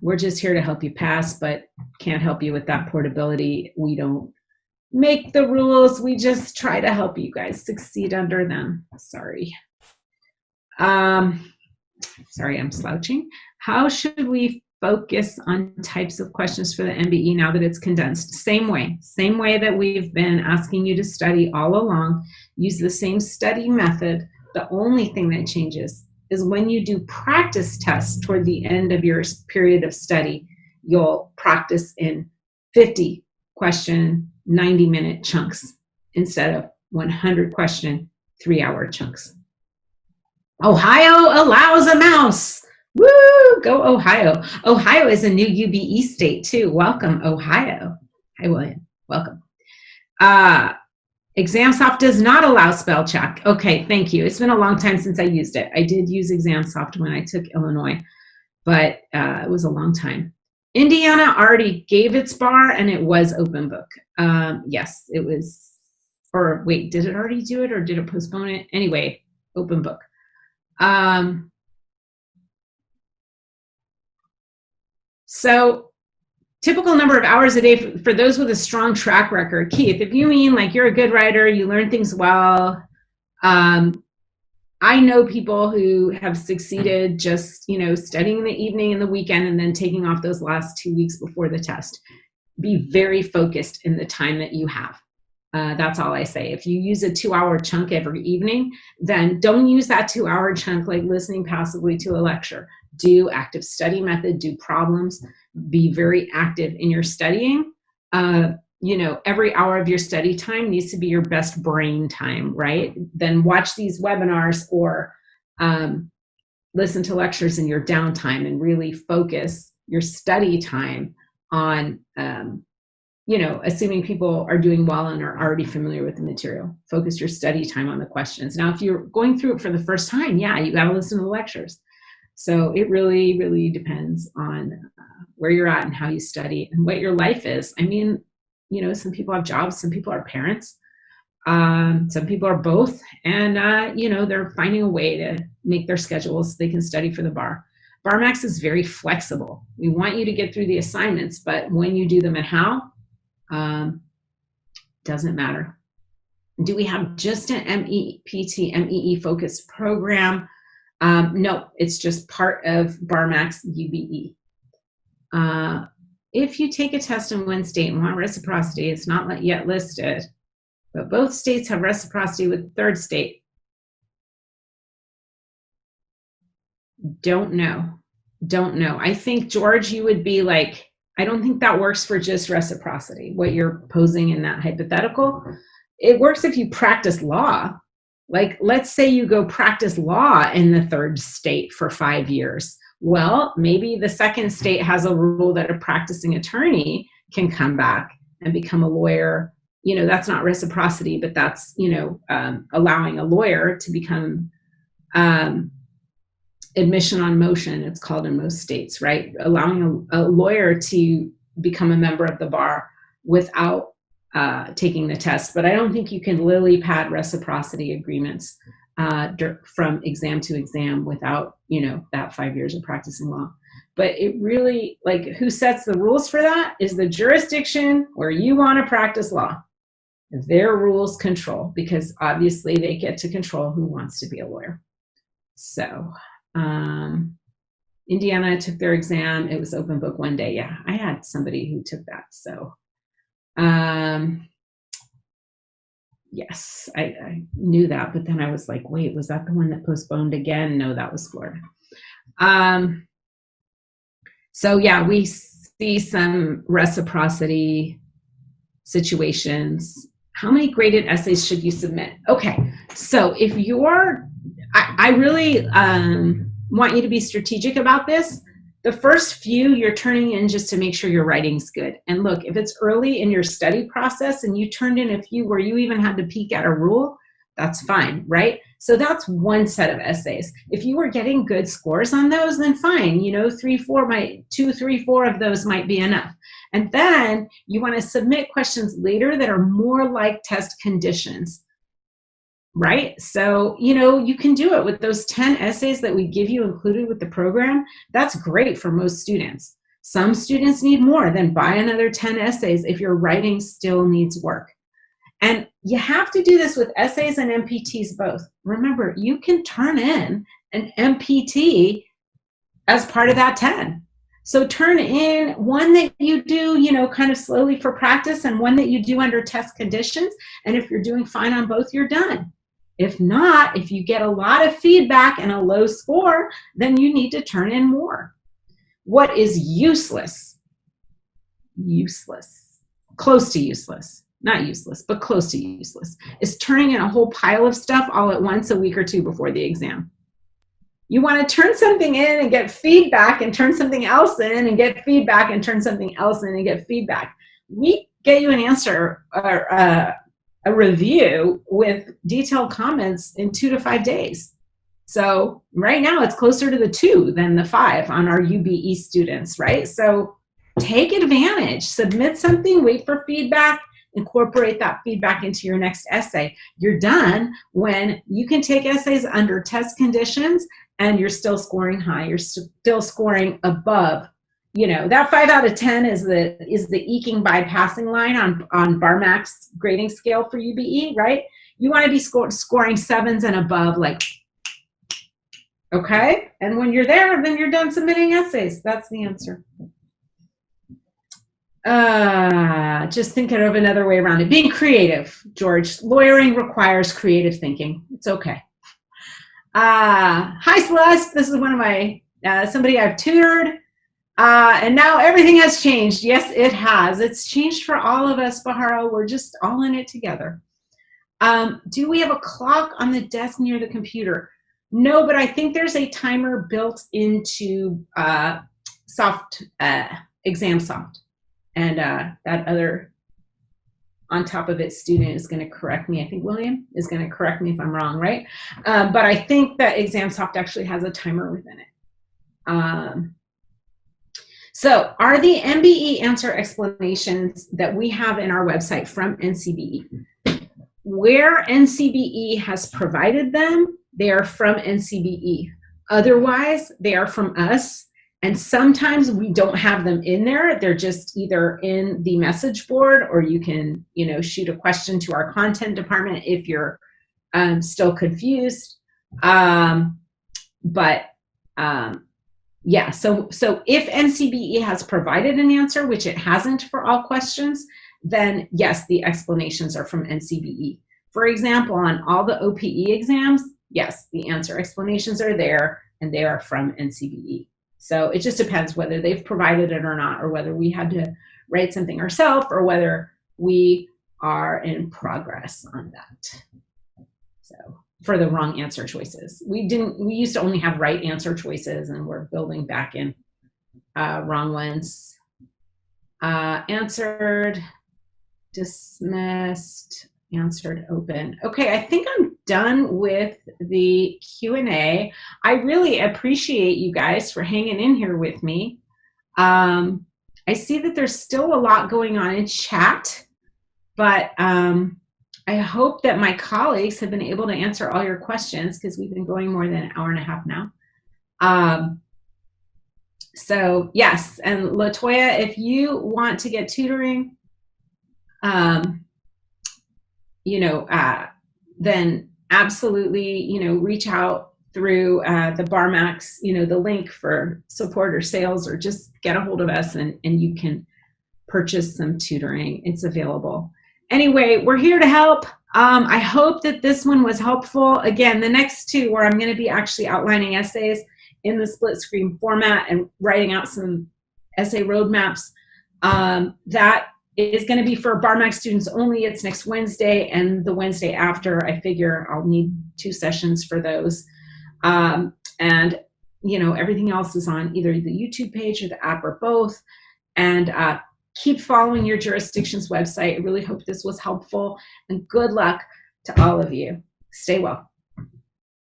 we're just here to help you pass, but can't help you with that portability. We don't make the rules. We just try to help you guys succeed under them. Sorry. Sorry, I'm slouching. How should we focus on types of questions for the MBE now that it's condensed? Same way that we've been asking you to study all along. Use the same study method. The only thing that changes is when you do practice tests toward the end of your period of study, you'll practice in 50 question, 90-minute chunks instead of 100 question, 3-hour chunks. Ohio allows a mouse. Woo! Go Ohio. Ohio is a new UBE state too. Welcome, Ohio. Hi, William. Welcome. ExamSoft does not allow spell check. Okay, thank you. It's been a long time since I used it. I did use ExamSoft when I took Illinois, but it was a long time. Indiana already gave its bar and it was open book. Yes, it was, or wait, did it already do it or did it postpone it? Anyway, open book. So typical number of hours a day for those with a strong track record. Keith, if you mean like you're a good writer, you learn things well, I know people who have succeeded just, you know, studying in the evening and the weekend and then taking off those last 2 weeks before the test. Be very focused in the time that you have. That's all I say. If you use a 2-hour chunk every evening, then don't use that 2-hour chunk like listening passively to a lecture. Do active study method, do problems, be very active in your studying. You know, every hour of your study time needs to be your best brain time, right? Then watch these webinars or listen to lectures in your downtime and really focus your study time on, you know, assuming people are doing well and are already familiar with the material. Focus your study time on the questions. Now, if you're going through it for the first time, yeah, you got to listen to the lectures. So it really, really depends on where you're at and how you study and what your life is. I mean, you know, some people have jobs, some people are parents. Some people are both, and you know, they're finding a way to make their schedules so they can study for the bar. BarMax is very flexible. We want you to get through the assignments, but when you do them and how, doesn't matter. Do we have just an MEPT, MEE focused program? No, it's just part of BarMax UBE. If you take a test in one state and want reciprocity, it's not yet listed, but both states have reciprocity with the third state. Don't know. I think, George, you would be like, I don't think that works for just reciprocity, what you're posing in that hypothetical. It works if you practice law. Like, let's say you go practice law in the third state for 5 years. Well, maybe the second state has a rule that a practicing attorney can come back and become a lawyer. You know, that's not reciprocity, but that's, you know, allowing a lawyer to become admission on motion, it's called in most states, right? Allowing a lawyer to become a member of the bar without taking the test. But I don't think you can lily pad reciprocity agreements from exam to exam without, you know, that 5 years of practicing law. But it really, like, who sets the rules for that is the jurisdiction where you want to practice law. Their rules control, because obviously they get to control who wants to be a lawyer. So Indiana took their exam. It was open book one day. Yeah, I had somebody who took that. So yes, I knew that, but then I was like, wait, was that the one that postponed again? No, that was Florida. So yeah, we see some reciprocity situations. How many graded essays should you submit? Okay, so if you're, I really want you to be strategic about this. The first few you're turning in just to make sure your writing's good. And look, if it's early in your study process and you turned in a few where you even had to peek at a rule, that's fine, right? So that's one set of essays. If you were getting good scores on those, then fine, you know, 2, 3, 4 of those might be enough. And then you want to submit questions later that are more like test conditions, right? So, you know, you can do it with those 10 essays that we give you included with the program. That's great for most students. Some students need more, then buy another 10 essays if your writing still needs work. And you have to do this with essays and MPTs both. Remember, you can turn in an MPT as part of that 10. So turn in one that you do, you know, kind of slowly for practice, and one that you do under test conditions. And if you're doing fine on both, you're done. If not, if you get a lot of feedback and a low score, then you need to turn in more. What is useless? Useless. Close to useless. Not useless, but close to useless, is turning in a whole pile of stuff all at once a week or two before the exam. You want to turn something in and get feedback, and turn something else in and get feedback, and turn something else in and get feedback. We get you an answer or a review with detailed comments in 2 to 5 days. So right now it's closer to the 2 than the 5 on our UBE students, right? So take advantage, submit something, wait for feedback, incorporate that feedback into your next essay. You're done when you can take essays under test conditions and you're still scoring high. You're still scoring above. You know, that 5 out of 10 is the eking by passing line on BarMax grading scale for UBE, right? You want to be scoring 7s and above, like, okay? And when you're there, then you're done submitting essays. That's the answer. Just thinking of another way around it. Being creative, George. Lawyering requires creative thinking. It's okay. Hi, Celeste. This is one of my, somebody I've tutored. And now everything has changed. Yes, it has. It's changed for all of us, Bahara. We're just all in it together. Do we have a clock on the desk near the computer? No, but I think there's a timer built into ExamSoft. And that other on top of it student is going to correct me. I think William is going to correct me if I'm wrong, right? But I think that ExamSoft actually has a timer within it. So are the Mbe Answer Explanations that we have in our website from NCBE? where NCBE has provided them, they are from NCBE. Otherwise, they are from us. And sometimes we don't have them in there. They're just either in the message board, or you can, shoot a question to our content department if you're still confused. Yeah, so if NCBE has provided an answer, which it hasn't for all questions, then yes, the explanations are from NCBE. For example, on all the OPE exams, yes, the answer explanations are there, and they are from NCBE. So it just depends whether they've provided it or not, or whether we had to write something ourselves, or whether we are in progress on that. So for the wrong answer choices, we used to only have right answer choices, and we're building back in wrong ones. Answered, dismissed, answered, open. Okay, I think I'm done with the Q&A. I really appreciate you guys for hanging in here with me. I see that there's still a lot going on in chat, but I hope that my colleagues have been able to answer all your questions, because we've been going more than an hour and a half now. So yes, and LaToya, if you want to get tutoring, then absolutely, reach out through the BarMax, the link for support or sales, or just get a hold of us, and you can purchase some tutoring. It's available. Anyway, we're here to help. I hope that this one was helpful. Again, the next two, where I'm going to be actually outlining essays in the split screen format and writing out some essay roadmaps, that is going to be for BarMax students only. It's next Wednesday, and the Wednesday after, I figure I'll need 2 sessions for those. And everything else is on either the YouTube page or the app, or both. And keep following your jurisdiction's website. I really hope this was helpful, and good luck to all of you. Stay well.